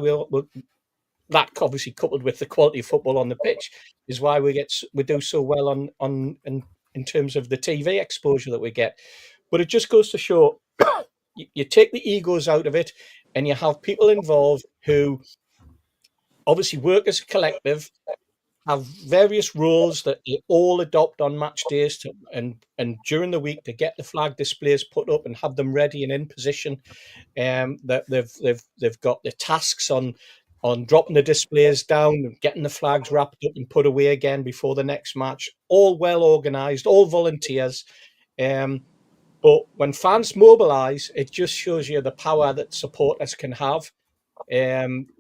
Speaker 3: that obviously coupled with the quality of football on the pitch is why we do so well on in terms of the TV exposure that we get. But it just goes to show you take the egos out of it, and you have people involved who obviously work as a collective, have various roles that they all adopt on match days and during the week to get the flag displays put up and have them ready and in position. That they've got the tasks on dropping the displays down and getting the flags wrapped up and put away again before the next match. All well organised, all volunteers. But when fans mobilise, it just shows you the power that supporters can have. And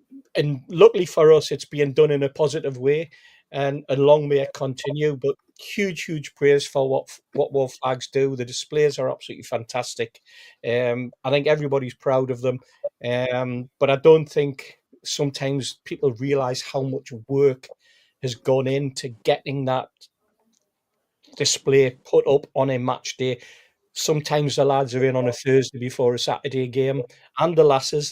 Speaker 3: luckily for us, it's being done in a positive way, and long may it continue. But huge praise for what War Flags do. The displays are absolutely fantastic. I think everybody's proud of them. But I don't think sometimes people realise how much work has gone into getting that display put up on a match day. Sometimes the lads are in on a Thursday before a Saturday game, and the lasses.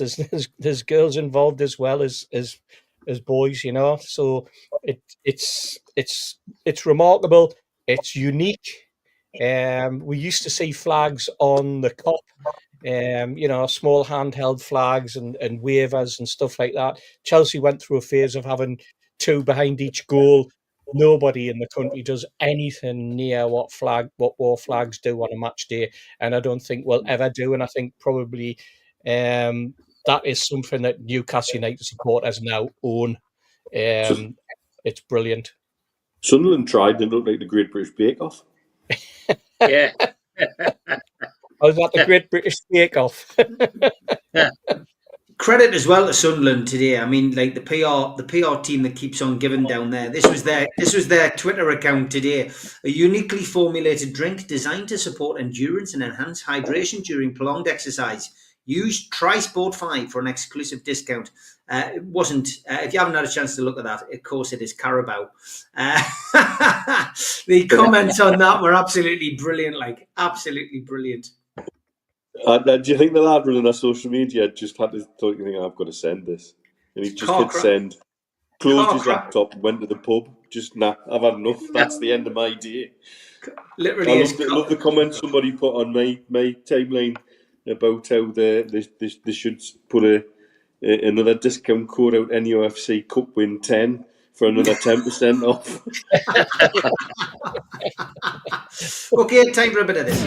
Speaker 3: There's girls involved as well as boys, you know. So it's remarkable. It's unique. We used to see flags on the Cup, you know, small handheld flags and wavers and stuff like that. Chelsea went through a phase of having two behind each goal. Nobody in the country does anything near what War Flags do on a match day, and I don't think we'll ever do. And I think probably that is something that Newcastle United supporters now own. It's brilliant.
Speaker 5: Sunderland tried, and it looked like the Great British Bake Off.
Speaker 4: Yeah.
Speaker 3: Was that the Great British Bake Off?
Speaker 1: Credit as well to Sunderland today. I mean, like the PR team that keeps on giving down there. This was their Twitter account today. A uniquely formulated drink designed to support endurance and enhance hydration during prolonged exercise. Use Trisport 5 for an exclusive discount. It wasn't. If you haven't had a chance to look at that, of course it is Carabao. The comments on that were absolutely brilliant. Like absolutely brilliant.
Speaker 5: Do you think the lad running our social media just had to think, I've got to send this? And he just hit send, closed his laptop, went to the pub, I've had enough. That's the end of my day.
Speaker 1: Literally,
Speaker 5: I love the comment somebody put on my timeline about how they should put another discount code out, NUFC Cup Win 10 for another 10% off.
Speaker 1: Okay, time for a bit of this.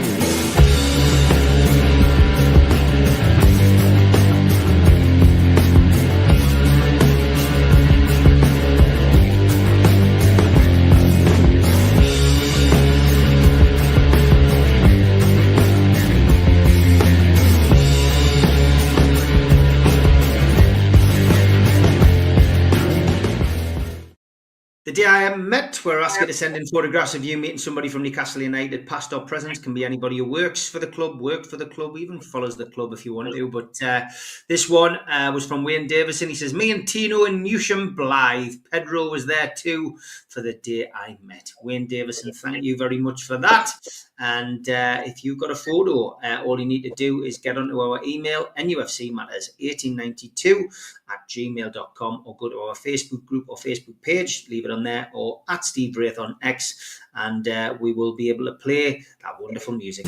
Speaker 1: The day I met, we're asking to send in photographs of you meeting somebody from Newcastle United, past or present. Can be anybody who works for the club, worked for the club, even follows the club if you want to. But this one was from Wayne Davison. He says, me and Tino in Newsham Blythe. Pedro was there too for the day I met. Wayne Davison, thank you very much for that. And if you've got a photo, all you need to do is get onto our email, nufcmatterspodcast1892@gmail.com, or go to our Facebook group or Facebook page, leave it on there, or at Steve Wraith on X, and we will be able to play that wonderful music.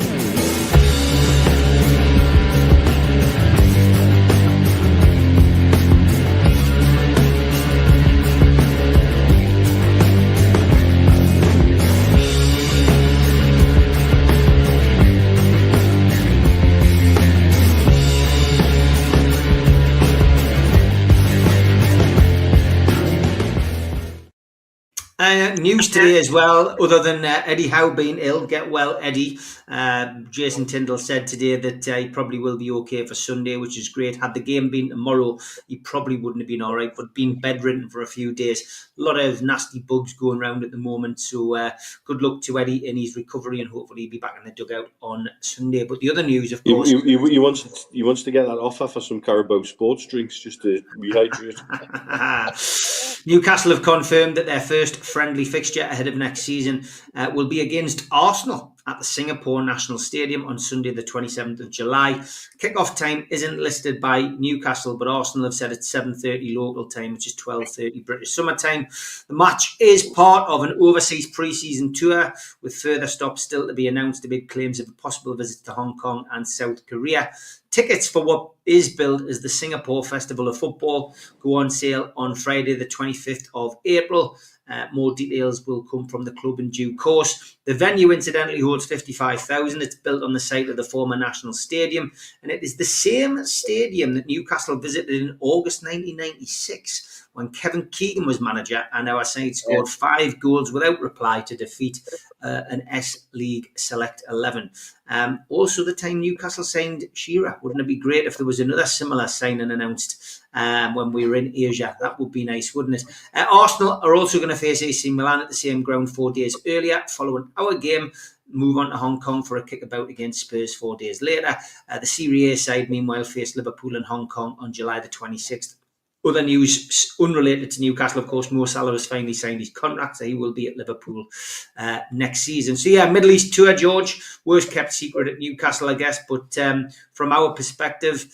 Speaker 1: News today as well, other than Eddie Howe being ill. Get well, Eddie. Jason Tyndall said today that he probably will be okay for Sunday, which is great. Had the game been tomorrow, he probably wouldn't have been all right, but been bedridden for a few days. A lot of nasty bugs going around at the moment, so good luck to Eddie in his recovery, and hopefully he'll be back in the dugout on Sunday. But the other news, of course...
Speaker 5: He wants to get that offer for some Carabao sports drinks just to rehydrate.
Speaker 1: Newcastle have confirmed that their first friendly fixture ahead of next season will be against Arsenal at the Singapore National Stadium on Sunday the 27th of July. Kick-off time isn't listed by Newcastle, but Arsenal have said it's 7:30 local time, which is 12:30 British summer time. The match is part of an overseas pre-season tour, with further stops still to be announced amid claims of a possible visit to Hong Kong and South Korea. Tickets for what is billed as the Singapore Festival of Football go on sale on Friday, the 25th of April. More details will come from the club in due course. The venue, incidentally, holds 55,000. It's built on the site of the former National Stadium, and it is the same stadium that Newcastle visited in August 1996 when Kevin Keegan was manager, and our side scored 5 goals without reply to defeat an S-League Select 11. Also, the time Newcastle signed Shearer. Wouldn't it be great if there was another similar signing announced when we were in Asia? That would be nice, wouldn't it? Arsenal are also going to face AC Milan at the same ground 4 days earlier, following our game. Move on to Hong Kong for a kickabout against Spurs 4 days later. The Serie A side, meanwhile, faced Liverpool in Hong Kong on July the 26th. Other news unrelated to Newcastle, of course, Mo Salah has finally signed his contract, so he will be at Liverpool next season. So yeah, Middle East tour, George, worst kept secret at Newcastle, I guess, but from our perspective,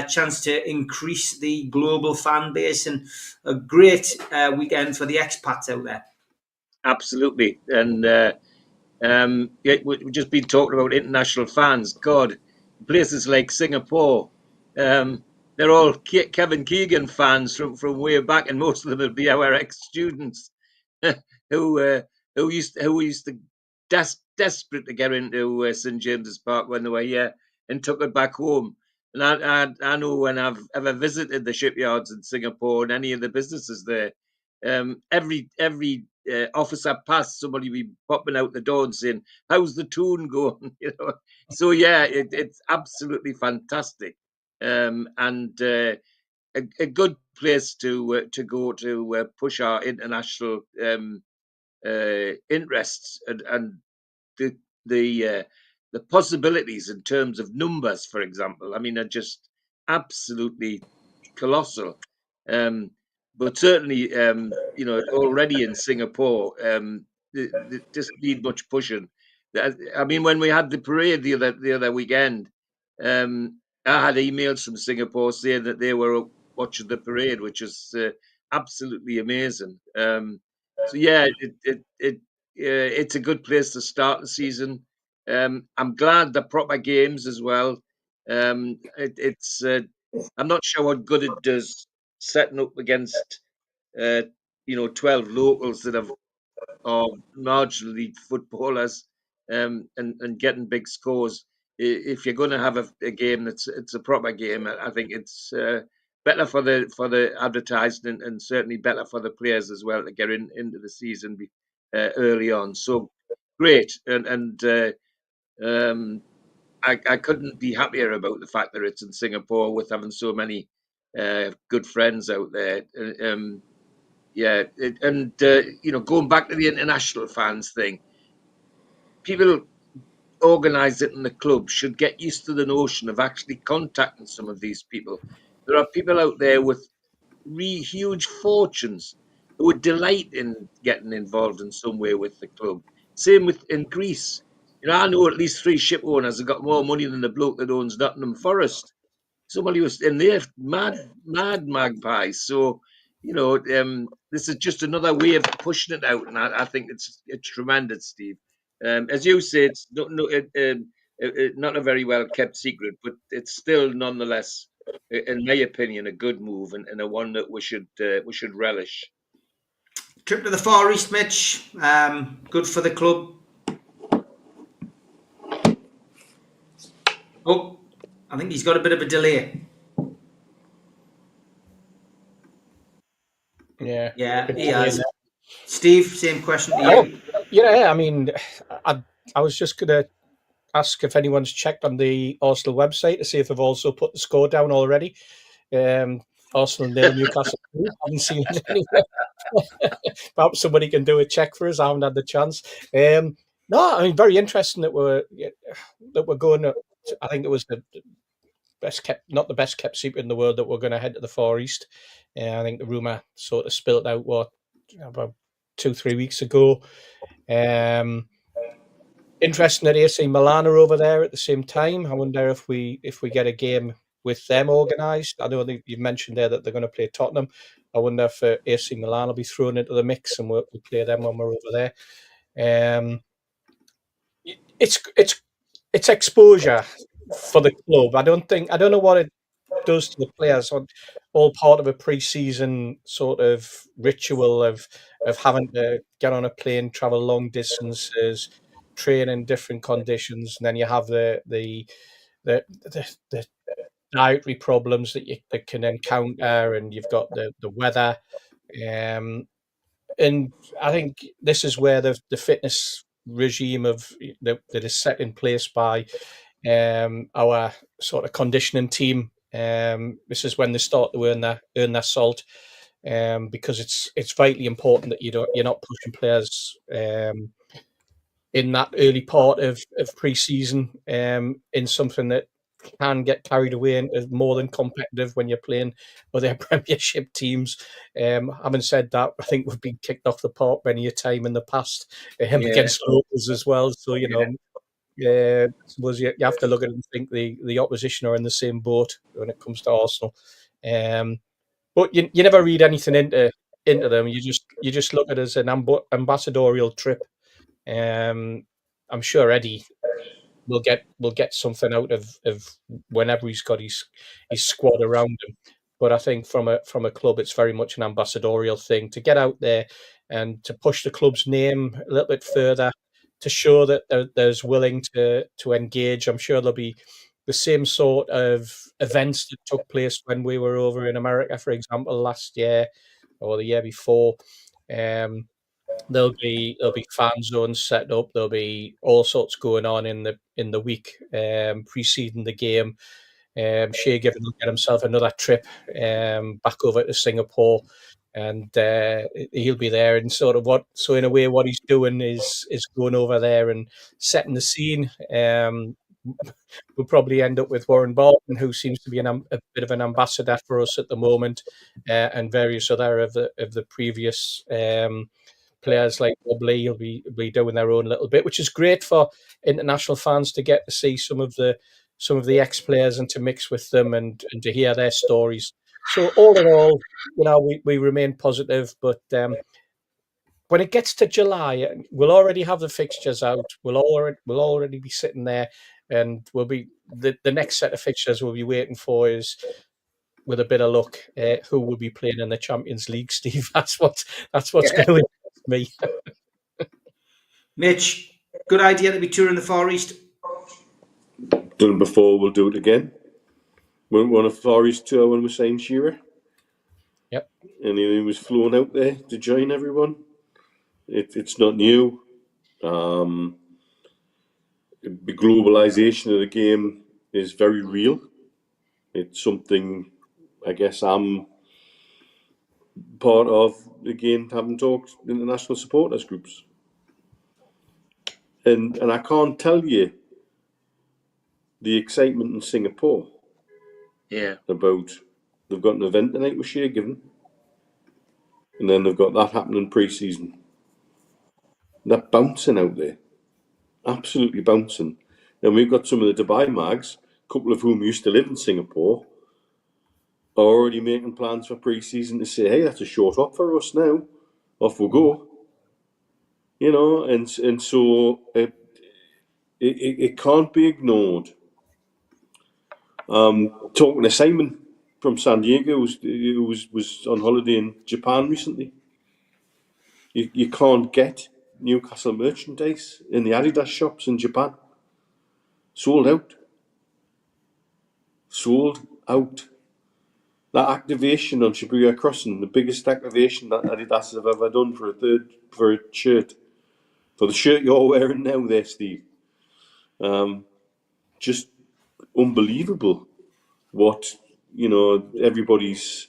Speaker 1: chance to increase the global fan base and a great weekend for the expats out there.
Speaker 4: Absolutely. And we've just been talking about international fans. God, places like Singapore, they're all Kevin Keegan fans from way back, and most of them will be our ex-students who used to desperate to get into St James's Park when they were here and took it back home. And I know when I've ever visited the shipyards in Singapore and any of the businesses there, every office I pass, somebody be popping out the door and saying, "How's the tune going?" So yeah, it's absolutely fantastic, and a good place to go to push our international interests and the possibilities in terms of numbers, for example. I mean, are just absolutely colossal. But certainly, already in Singapore, they just need much pushing. I mean, when we had the parade the other weekend, I had emails from Singapore saying that they were watching the parade, which is absolutely amazing. So yeah, it's a good place to start the season. I'm glad they're proper games as well. It's I'm not sure what good it does setting up against 12 locals that are marginally footballers, and getting big scores. If you're going to have a game it's a proper game, I think it's better for the advertising and certainly better for the players as well to get into the season early on. So great, and I couldn't be happier about the fact that it's in Singapore with having so many good friends out there. Going back to the international fans thing, people organised it in the club should get used to the notion of actually contacting some of these people. There are people out there with huge fortunes who would delight in getting involved in some way with the club. Same in Greece. I know at least 3 ship owners have got more money than the bloke that owns Nottingham Forest. Somebody was in there, mad magpies. So, this is just another way of pushing it out, and I think it's tremendous, Steve. As you say, it's not a very well kept secret, but it's still nonetheless, in my opinion, a good move and a one that we should relish.
Speaker 1: Trip to the Far East, Mitch. Good for the club. Oh, I think he's got a bit of a delay.
Speaker 3: Yeah,
Speaker 1: he has. Steve, same question to you.
Speaker 3: Yeah, I mean, I was just going to ask if anyone's checked on the Arsenal website to see if they've also put the score down already. Arsenal 0, Newcastle 2. I haven't seen it anywhere. Perhaps somebody can do a check for us. I haven't had the chance. No, I mean, very interesting that we're going to, I think it was the best kept, not the best kept secret in the world, that we're going to head to the Far East. I think the rumour sort of spilt out about 2-3 weeks ago. Interesting that AC Milan are over there at the same time. I wonder if we get a game with them organised. I know that you've mentioned there that they're going to play Tottenham. I wonder if AC Milan will be thrown into the mix and we'll play them when we're over there. It's exposure. for the club. I don't know what it does to the players. All part of a pre-season sort of ritual of having to get on a plane, travel long distances, train in different conditions, and then you have the dietary problems that can encounter, and you've got the weather. And I think this is where the fitness regime that is set in place by our sort of conditioning team. This is when they start to earn their salt, because it's vitally important that you're not pushing players in that early part of pre-season in something that can get carried away into more than competitive when you're playing other Premiership teams. Having said that, I think we've been kicked off the park many a time in the past against locals as well. So I suppose you have to look at it and think the opposition are in the same boat when it comes to Arsenal. But you never read anything into them. You just look at it as an ambassadorial trip. I'm sure Eddie will get something out of whenever he's got his squad around him. But I think from a club, it's very much an ambassadorial thing to get out there and to push the club's name a little bit further, to show that there's willing to engage. I'm sure there'll be the same sort of events that took place when we were over in America, for example, last year or the year before. There'll be fan zones set up. There'll be all sorts going on in the week preceding the game. Shea Given will get himself another trip back over to Singapore, and he'll be there. And so in a way, what he's doing is going over there and setting the scene. We'll probably end up with Warren Barton, who seems to be a bit of an ambassador for us at the moment, and various other of the previous players like Bob Lee will be doing their own little bit, which is great for international fans to get to see some of the ex-players and to mix with them and to hear their stories. So all in all, we remain positive, but when it gets to July, we'll already have the fixtures out. We'll already be sitting there, and we'll be the next set of fixtures we'll be waiting for is, with a bit of luck, who will be playing in the Champions League, Steve. That's what's going to interest me.
Speaker 1: Mitch, good idea to be touring the Far East.
Speaker 5: Done it before, we'll do it again. We went on a Far East tour when we signed Shearer.
Speaker 3: Yep.
Speaker 5: And he was flown out there to join everyone. It's not new. The globalisation of the game is very real. It's something, I guess, I'm part of, again, having talked international supporters groups. And I can't tell you the excitement in Singapore.
Speaker 4: Yeah.
Speaker 5: About they've got an event tonight with Shea Given, and then they've got that happening pre-season. They're bouncing out there, absolutely bouncing. And we've got some of the Dubai mags, a couple of whom used to live in Singapore, are already making plans for pre-season to say, "Hey, that's a short hop for us now. Off we go." And so it can't be ignored. Talking to Simon from San Diego, who was on holiday in Japan recently. You can't get Newcastle merchandise in the Adidas shops in Japan. Sold out. That activation on Shibuya Crossing, the biggest activation that Adidas have ever done for a shirt. For the shirt you're wearing now there, Steve. Just unbelievable what, everybody's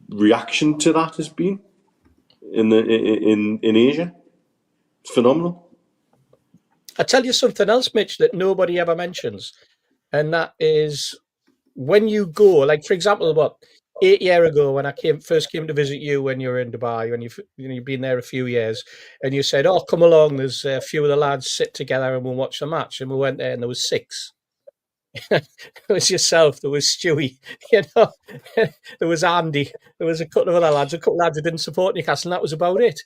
Speaker 5: reaction to that has been in Asia. It's phenomenal.
Speaker 3: I tell you something else, Mitch, that nobody ever mentions, and that is when you go, like, for example, 8 years ago when I first came to visit you when you were in Dubai, when you've been there a few years, and you said, "Oh, come along, there's a few of the lads sit together and we'll watch the match," and we went there and there was 6. There was yourself, there was Stewie, there was Andy, there was a couple of other lads, who didn't support Newcastle, and that was about it.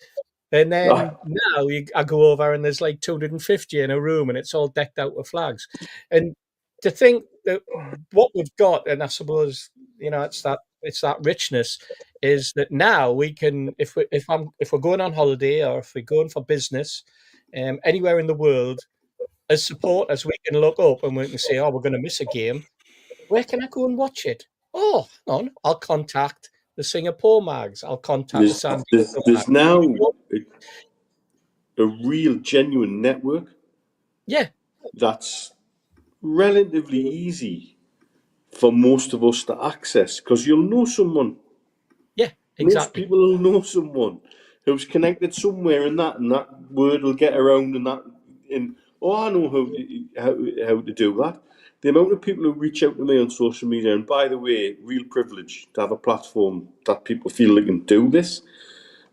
Speaker 3: And then now I go over and there's like 250 in a room and it's all decked out with flags. And to think that what we've got, and I suppose, it's that richness, is that now we can, if we're going on holiday or if we're going for business, anywhere in the world, as supporters, we can look up and we can say, oh, we're going to miss a game. Where can I go and watch it? Oh, hang on, I'll contact the Singapore Mags. I'll contact the San Diego
Speaker 5: There's
Speaker 3: Mags.
Speaker 5: now a real genuine network
Speaker 3: Yeah,
Speaker 5: that's relatively easy for most of us to access, because you'll know someone.
Speaker 3: yeah,
Speaker 5: Most
Speaker 3: exactly.
Speaker 5: people will know someone who's connected somewhere, and that word will get around, and I know how to do that. The amount of people who reach out to me on social media, and by the way, real privilege to have a platform that people feel they can do this,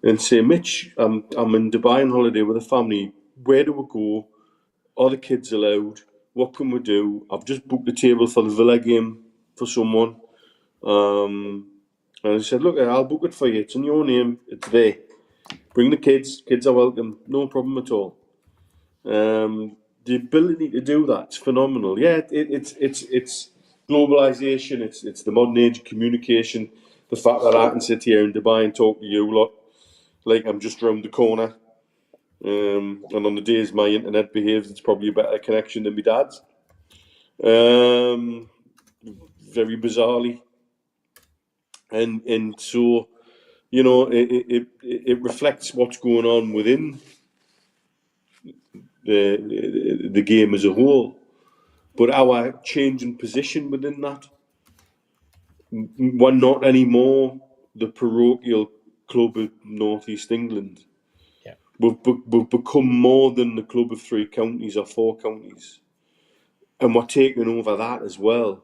Speaker 5: and say, Mitch, I'm in Dubai on holiday with a family. Where do we go? Are the kids allowed? What can we do? I've just booked a table for the Villa game for someone. And I said, look, I'll book it for you. It's in your name. It's there. Bring the kids. Kids are welcome. No problem at all. The ability to do that's phenomenal. Yeah, it's globalization. It's the modern age of communication. The fact that I can sit here in Dubai and talk to you lot like I'm just round the corner. And on the days my internet behaves, it's probably a better connection than my dad's. Very bizarrely. And so, it reflects what's going on within the game as a whole. But our change in position within that, we're not anymore the parochial club of North East England.
Speaker 3: Yeah.
Speaker 5: We've become more than the club of 3 counties or 4 counties. And we're taking over that as well.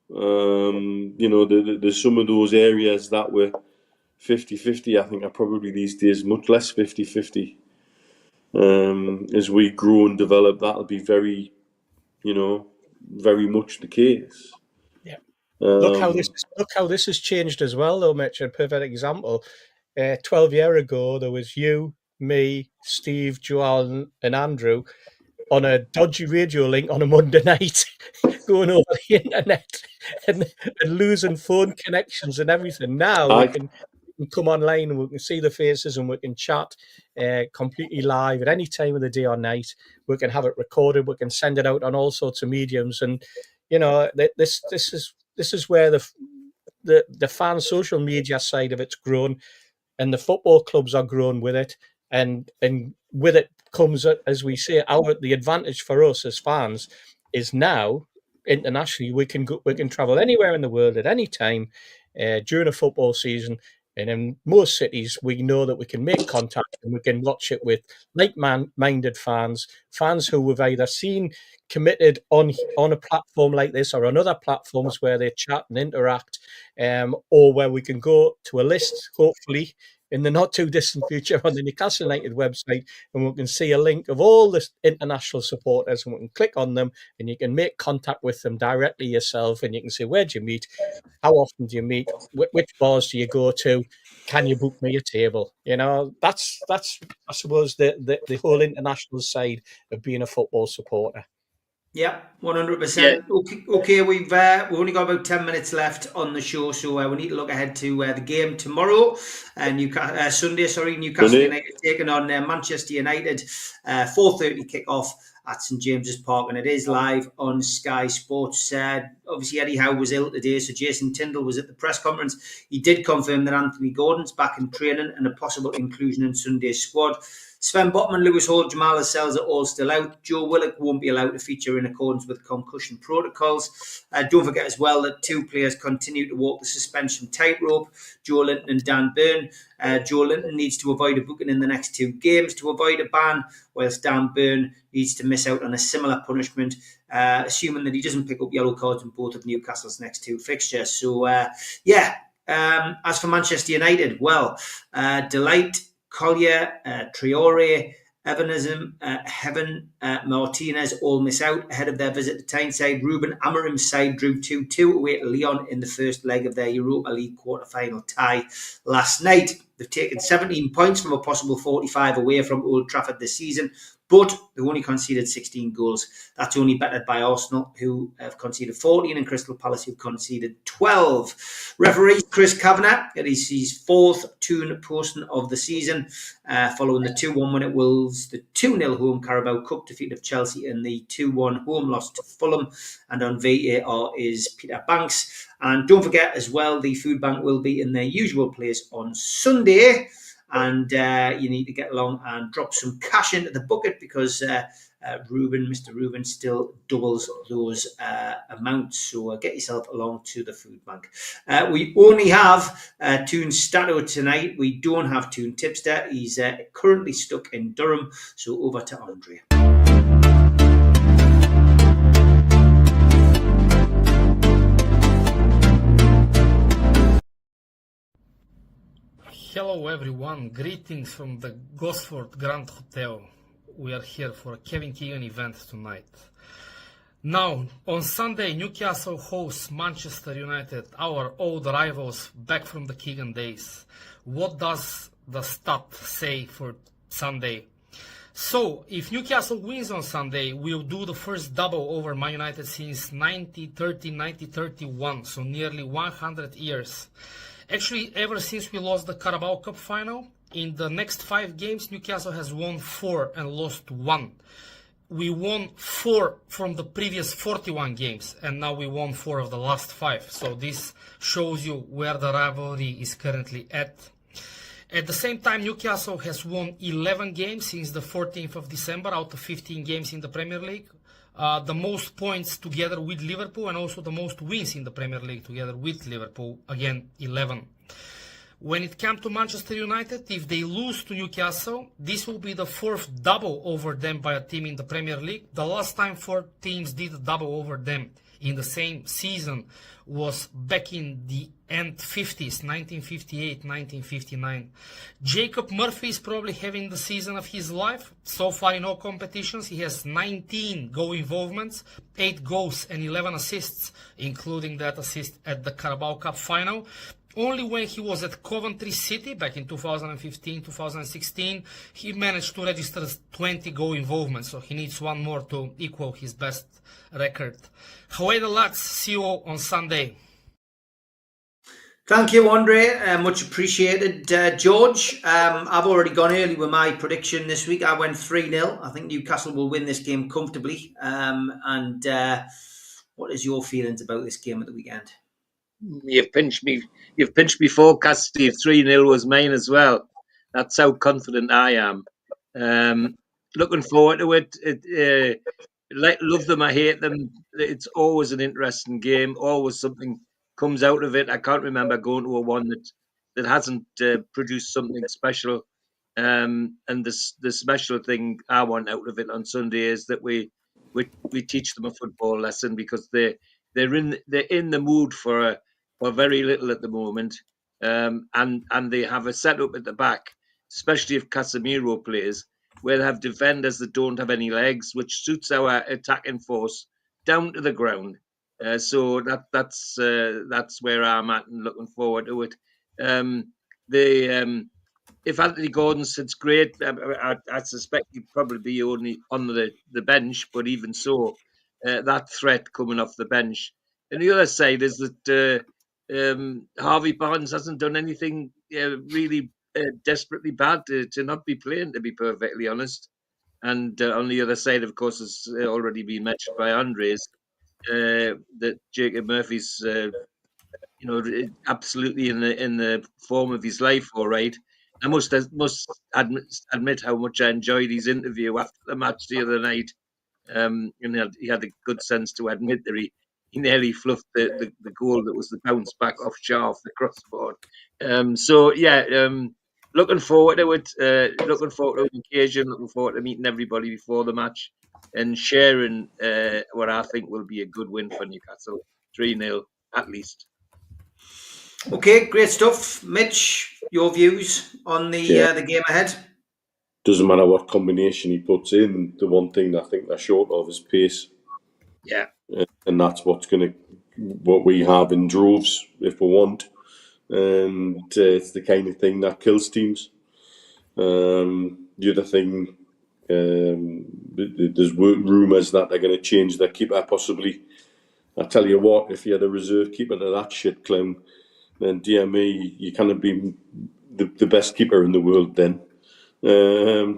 Speaker 5: There's some of those areas that were 50-50, I think, are probably these days much less 50-50. As we grow and develop, that'll be very, very much the case.
Speaker 3: Yeah. Look how this has changed as well, though, Mitch. A perfect example. 12 years ago, there was you, me, Steve, Joel, and Andrew on a dodgy radio link on a Monday night, going over the internet and losing phone connections and everything. Now we can come online and we can see the faces and we can chat completely live at any time of the day or night. We can have it recorded. We can send it out on all sorts of mediums, and this is where the fan social media side of it's grown, and the football clubs are grown with it, and with it comes, as we say, the advantage for us as fans is now internationally we can travel anywhere in the world at any time during a football season, and in most cities we know that we can make contact and we can watch it with like-minded fans who we've either seen committed on a platform like this or on other platforms where they chat and interact, or where we can go to a list, hopefully in the not too distant future, on the Newcastle United website, and we can see a link of all the international supporters, and we can click on them and you can make contact with them directly yourself, and you can say, where do you meet? How often do you meet? Which bars do you go to? Can you book me a table? That's I suppose the whole international side of being a football supporter.
Speaker 1: Yeah, 100%. Okay, we've only got about 10 minutes left on the show, so we need to look ahead to the game tomorrow, Sunday. Newcastle United taking on Manchester United, 4:30 kick-off at St James's Park, and it is live on Sky Sports. Obviously, Eddie Howe was ill today, so Jason Tyndall was at the press conference. He did confirm that Anthony Gordon's back in training and a possible inclusion in Sunday's squad. Sven Botman, Lewis Hall, Jamal Lascelles are all still out. Joe Willock won't be allowed to feature in accordance with concussion protocols. Don't forget as well that 2 players continue to walk the suspension tightrope, Joe Linton and Dan Burn. Joe Linton needs to avoid a booking in the next 2 games to avoid a ban, whilst Dan Burn needs to miss out on a similar punishment, assuming that he doesn't pick up yellow cards in both of Newcastle's next 2 fixtures. So, as for Manchester United, Delight, Collier, Traore, Heaven Martinez all miss out ahead of their visit to Tyneside. Ruben Amorim's side drew 2-2 away to Lyon in the first leg of their Europa League quarter-final tie last night. They've taken 17 points from a possible 45 away from Old Trafford this season, but they've only conceded 16 goals. That's only bettered by Arsenal, who have conceded 14, and Crystal Palace, who conceded 12. Referee Chris Kavanagh, it is his fourth Toon posting of the season, following the 2-1 win at Wolves, the 2-0 home Carabao Cup defeat of Chelsea, and the 2-1 home loss to Fulham. And on VAR is Peter Banks. And don't forget as well, the food bank will be in their usual place on Sunday. And you need to get along and drop some cash into the bucket, because Mr. Ruben still doubles those amounts. So get yourself along to the food bank. We only have Toon Stato tonight. We don't have Toon Tipster. He's currently stuck in Durham. So over to Andre.
Speaker 6: Hello everyone, greetings from the Gosford Grand Hotel. We are here for a Kevin Keegan event tonight. Now, on Sunday, Newcastle hosts Manchester United, our old rivals back from the Keegan days. What does the stat say for Sunday? So, if Newcastle wins on Sunday, we'll do the first double over Man United since 1930-1931, so nearly 100 years. Actually, ever since we lost the Carabao Cup final, in the next 5 games, Newcastle has won 4 and lost 1. We won 4 from the previous 41 games, and now we won 4 of the last 5. So this shows you where the rivalry is currently at. At the same time, Newcastle has won 11 games since the 14th of December out of 15 games in the Premier League. The most points together with Liverpool, and also the most wins in the Premier League together with Liverpool, again 11. When it comes to Manchester United, if they lose to Newcastle, this will be the 4th double over them by a team in the Premier League. The last time 4 teams did a double over them in the same season was back in the end 50s, 1958, 1959. Jacob Murphy is probably having the season of his life. So far in all competitions, he has 19 goal involvements, 8 goals and 11 assists, including that assist at the Carabao Cup final. Only when he was at Coventry City back in 2015-2016, he managed to register 20 goal involvements, so he needs 1 more to equal his best record. However, lads, see you all on Sunday.
Speaker 1: Thank you, Andre. Much appreciated. George, I've already gone early with my prediction this week. I went 3-0. I think Newcastle will win this game comfortably. What is your feelings about this game at the weekend?
Speaker 4: You've pinched me forecast, Steve. 3-0 was mine as well. That's how confident I am. Looking forward to it. Love them, I hate them. It's always an interesting game. Always something comes out of it. I can't remember going to a one that hasn't produced something special. And the special thing I want out of it on Sunday is that we teach them a football lesson, because they're in the mood for very little at the moment, and they have a setup at the back, especially if Casemiro plays, where they have defenders that don't have any legs, which suits our attacking force down to the ground. So that's where I'm at and looking forward to it. If Anthony Gordon sits great, I suspect he'd probably be only on the bench, but even so, that threat coming off the bench. And the other side is that Harvey Barnes hasn't done anything really desperately bad to not be playing, to be perfectly honest. And on the other side, of course, has already been mentioned by Andres, that Jacob Murphy's absolutely in the form of his life, all right. I must admit how much I enjoyed his interview after the match the other night. And he had the good sense to admit that he nearly fluffed the goal that was the bounce back off Shaw off the crossbar. Looking forward to it. Looking forward to the occasion. Looking forward to meeting everybody before the match and sharing what I think will be a good win for Newcastle. 3-0 at least.
Speaker 1: Okay, great stuff. Mitch, your views on the game ahead?
Speaker 5: doesn't matter what combination he puts in, the one thing I think they're short of is pace.
Speaker 4: Yeah.
Speaker 5: And that's what we have in droves if we want. And it's the kind of thing that kills teams. The other thing, there's rumours that they're going to change their keeper possibly. I tell you what, if you had a reserve keeper to that shit clown, then dear me, you cannot be the best keeper in the world then.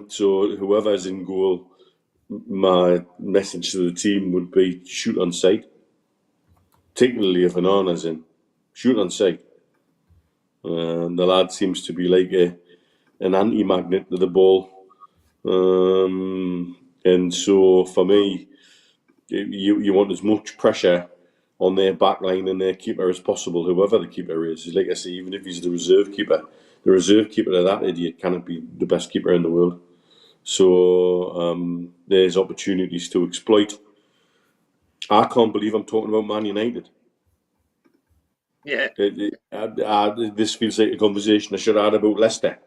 Speaker 5: So whoever's in goal, my message to the team would be shoot on sight. Particularly if Anana's in. Shoot on sight. The lad seems to be like an anti-magnet to the ball. And so for me, you want as much pressure on their back line and their keeper as possible, whoever the keeper is. Like I say, even if he's the reserve keeper of that idiot cannot be the best keeper in the world. So there's opportunities to exploit. I can't believe I'm talking about Man United.
Speaker 4: Yeah.
Speaker 5: This feels like a conversation I should have had about Leicester.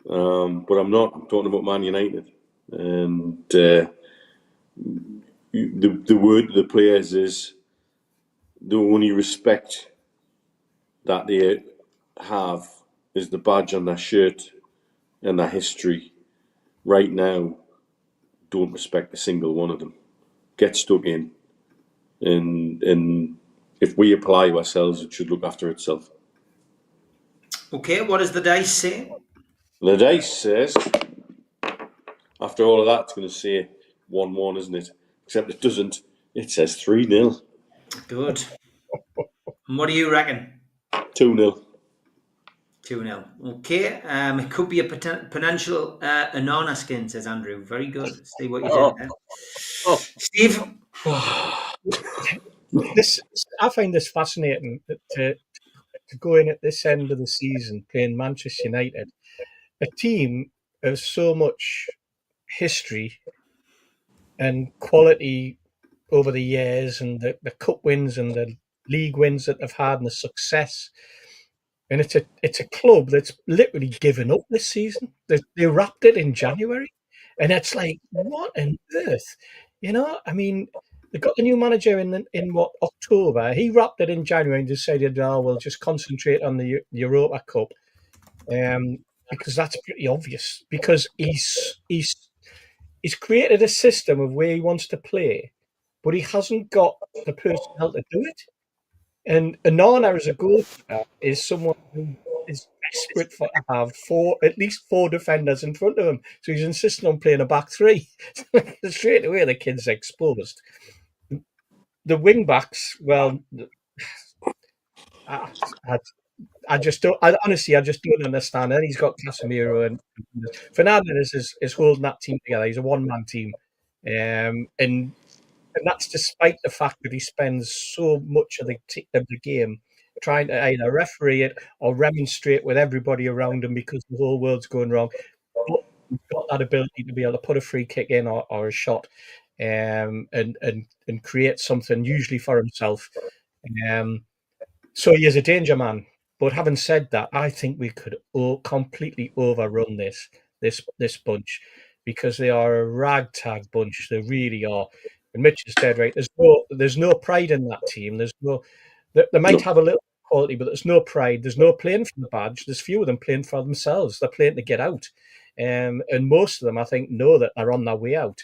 Speaker 5: But I'm not. I'm talking about Man United. And the word to the players is the only respect that they have is the badge on their shirt and their history. Right now, don't respect a single one of them. Get stuck in. And if we apply ourselves, it should look after itself.
Speaker 1: Okay, what does the dice say?
Speaker 5: The dice says, after all of that, it's going to say 1-1, isn't it? Except it doesn't. It says 3-0.
Speaker 1: Good. And what do you reckon?
Speaker 5: 2-0.
Speaker 1: 2-0. Okay. It could be a potential Anana skin, says Andrew. Very good. See what you did there. Steve?
Speaker 3: I find this fascinating to go in at this end of the season playing Manchester United, a team of so much history and quality over the years, and the cup wins and the league wins that they've had and the success. And it's a club that's literally given up this season. They wrapped it in January, and it's like, what on earth? I mean, they got the new manager in October. He wrapped it in January and decided, oh, we'll just concentrate on the Europa Cup, because that's pretty obvious. Because he's created a system of where he wants to play, but he hasn't got the personnel to do it. And Anana as a goalkeeper is someone who is desperate to have at least four defenders in front of him. So he's insisting on playing a back three. Straight away, the kid's exposed. The wing backs, well, I just don't. Honestly, I just don't understand. And he's got Casemiro and Fernandes is holding that team together. He's a one-man team, and that's despite the fact that he spends so much of the game trying to either referee it or remonstrate with everybody around him because the whole world's going wrong. But he's got that ability to be able to put a free kick in or a shot, and create something usually for himself. So he is a danger man. But having said that, I think we could completely overrun this bunch, because they are a ragtag bunch. They really are. And Mitch is dead right. There's no pride in that team. They might have a little quality, but there's no pride. There's no playing for the badge. There's few of them playing for themselves. They're playing to get out. And most of them, I think, know that they're on their way out.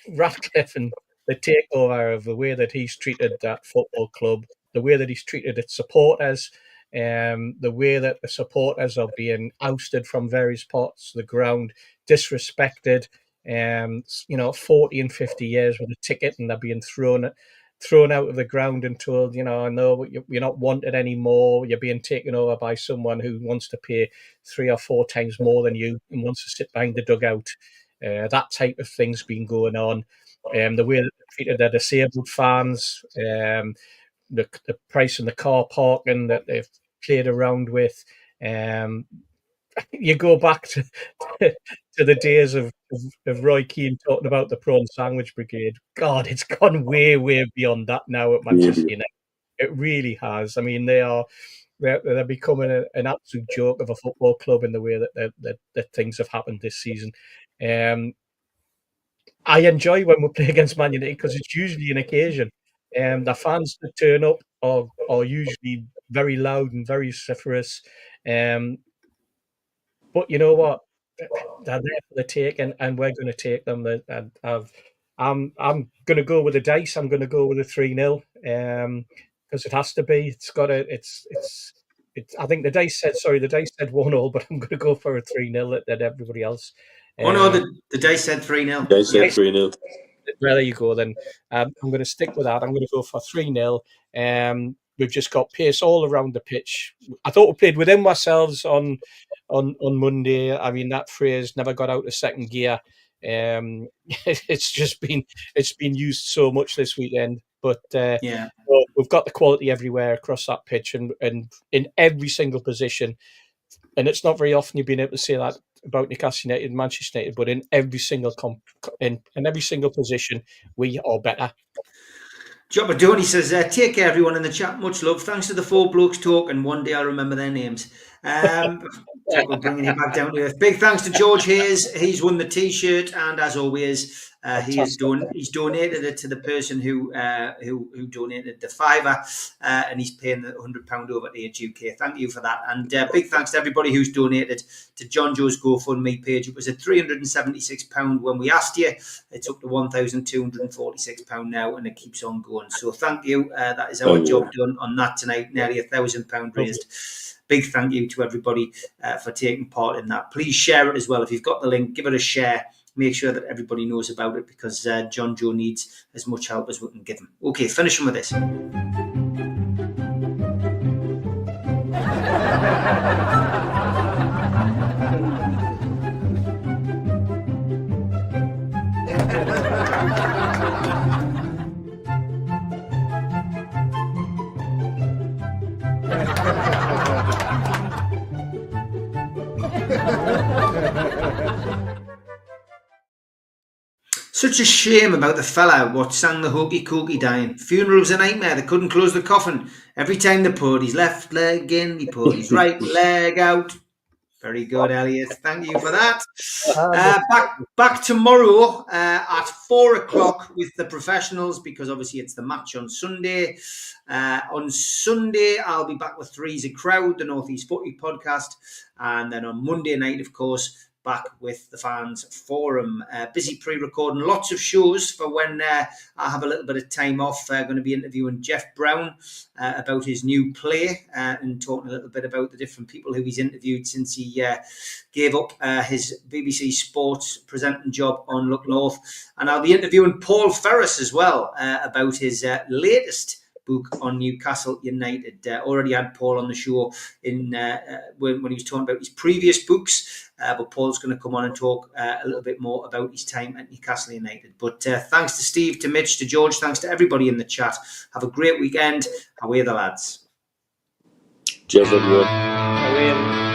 Speaker 3: Ratcliffe and the takeover of the way that he's treated that football club, the way that he's treated its supporters, the way that the supporters are being ousted from various parts of the ground, disrespected, 40 and 50 years with a ticket, and they're being thrown out of the ground and told, no, you're not wanted anymore. You're being taken over by someone who wants to pay 3 or 4 times more than you and wants to sit behind the dugout. That type of thing's been going on. The way that they treated their disabled fans, the price in the car parking that they've played around with. You go back to the days of Roy Keane talking about the prawn sandwich brigade. God, it's gone way, way beyond that now at Manchester United. It really has. I mean, they're they're becoming an absolute joke of a football club in the way that things have happened this season. I enjoy when we play against Man United because it's usually an occasion. The fans that turn up are usually very loud and very vociferous. But you know what? They're there for the taking, and we're going to take them. I'm going to go with the dice. I'm going to go with a 3-0 because it has to be. It's got to. It's. I think the dice said 1-0, but I'm going to go for a 3-0 at everybody else.
Speaker 1: Oh no, the dice said 3-0.
Speaker 5: Dice said 3-0.
Speaker 3: Well, there you go. Then I'm going to stick with that. I'm going to go for 3-0. We've just got pace all around the pitch. I thought we played within ourselves on Monday. I mean, that phrase never got out of second gear. It's been used so much this weekend. But we've got the quality everywhere across that pitch and in every single position. And it's not very often you've been able to say that about Newcastle United and Manchester United, but in every single in every single position, we are better.
Speaker 1: Jobber Donny says, take care everyone in the chat. Much love. Thanks to the 4 blokes talk, and one day I'll remember their names. We're bringing him back down to earth. Big thanks to George Hayes. He's won the T-shirt, and as always, he's donated it to the person who donated the £5, and he's paying the £100 over to Age UK. Thank you for that, and big thanks to everybody who's donated to John Joe's GoFundMe page. It was at £376 when we asked you. It's up to £1,246 now, and it keeps on going. So thank you. That is our job done on that tonight. Nearly £1,000 raised. Big thank you to everybody for taking part in that. Please share it as well. If you've got the link, give it a share. Make sure that everybody knows about it because John Joe needs as much help as we can give him. Okay, finishing with this. Such a shame about the fella what sang the hokey cokey dying. Funeral was a nightmare. They couldn't close the coffin. Every time they pulled his left leg in, he pulled his right leg out. Very good, Elliot. Thank you for that. Back tomorrow at 4:00 with the professionals because obviously it's the match on Sunday. On Sunday, I'll be back with Three's a Crowd, the North East Footy podcast. And then on Monday night, of course, back with the Fans Forum. Busy pre-recording lots of shows for when I have a little bit of time off. Going to be interviewing Jeff Brown about his new play and talking a little bit about the different people who he's interviewed since he gave up his BBC Sports presenting job on Look North. And I'll be interviewing Paul Ferris as well about his latest book on Newcastle United. Already had Paul on the show in when he was talking about his previous books, but Paul's going to come on and talk a little bit more about his time at Newcastle United. But thanks to Steve, to Mitch, to George, thanks to everybody in the chat. Have a great weekend. Away the lads.
Speaker 5: Cheers, everyone.
Speaker 3: Away.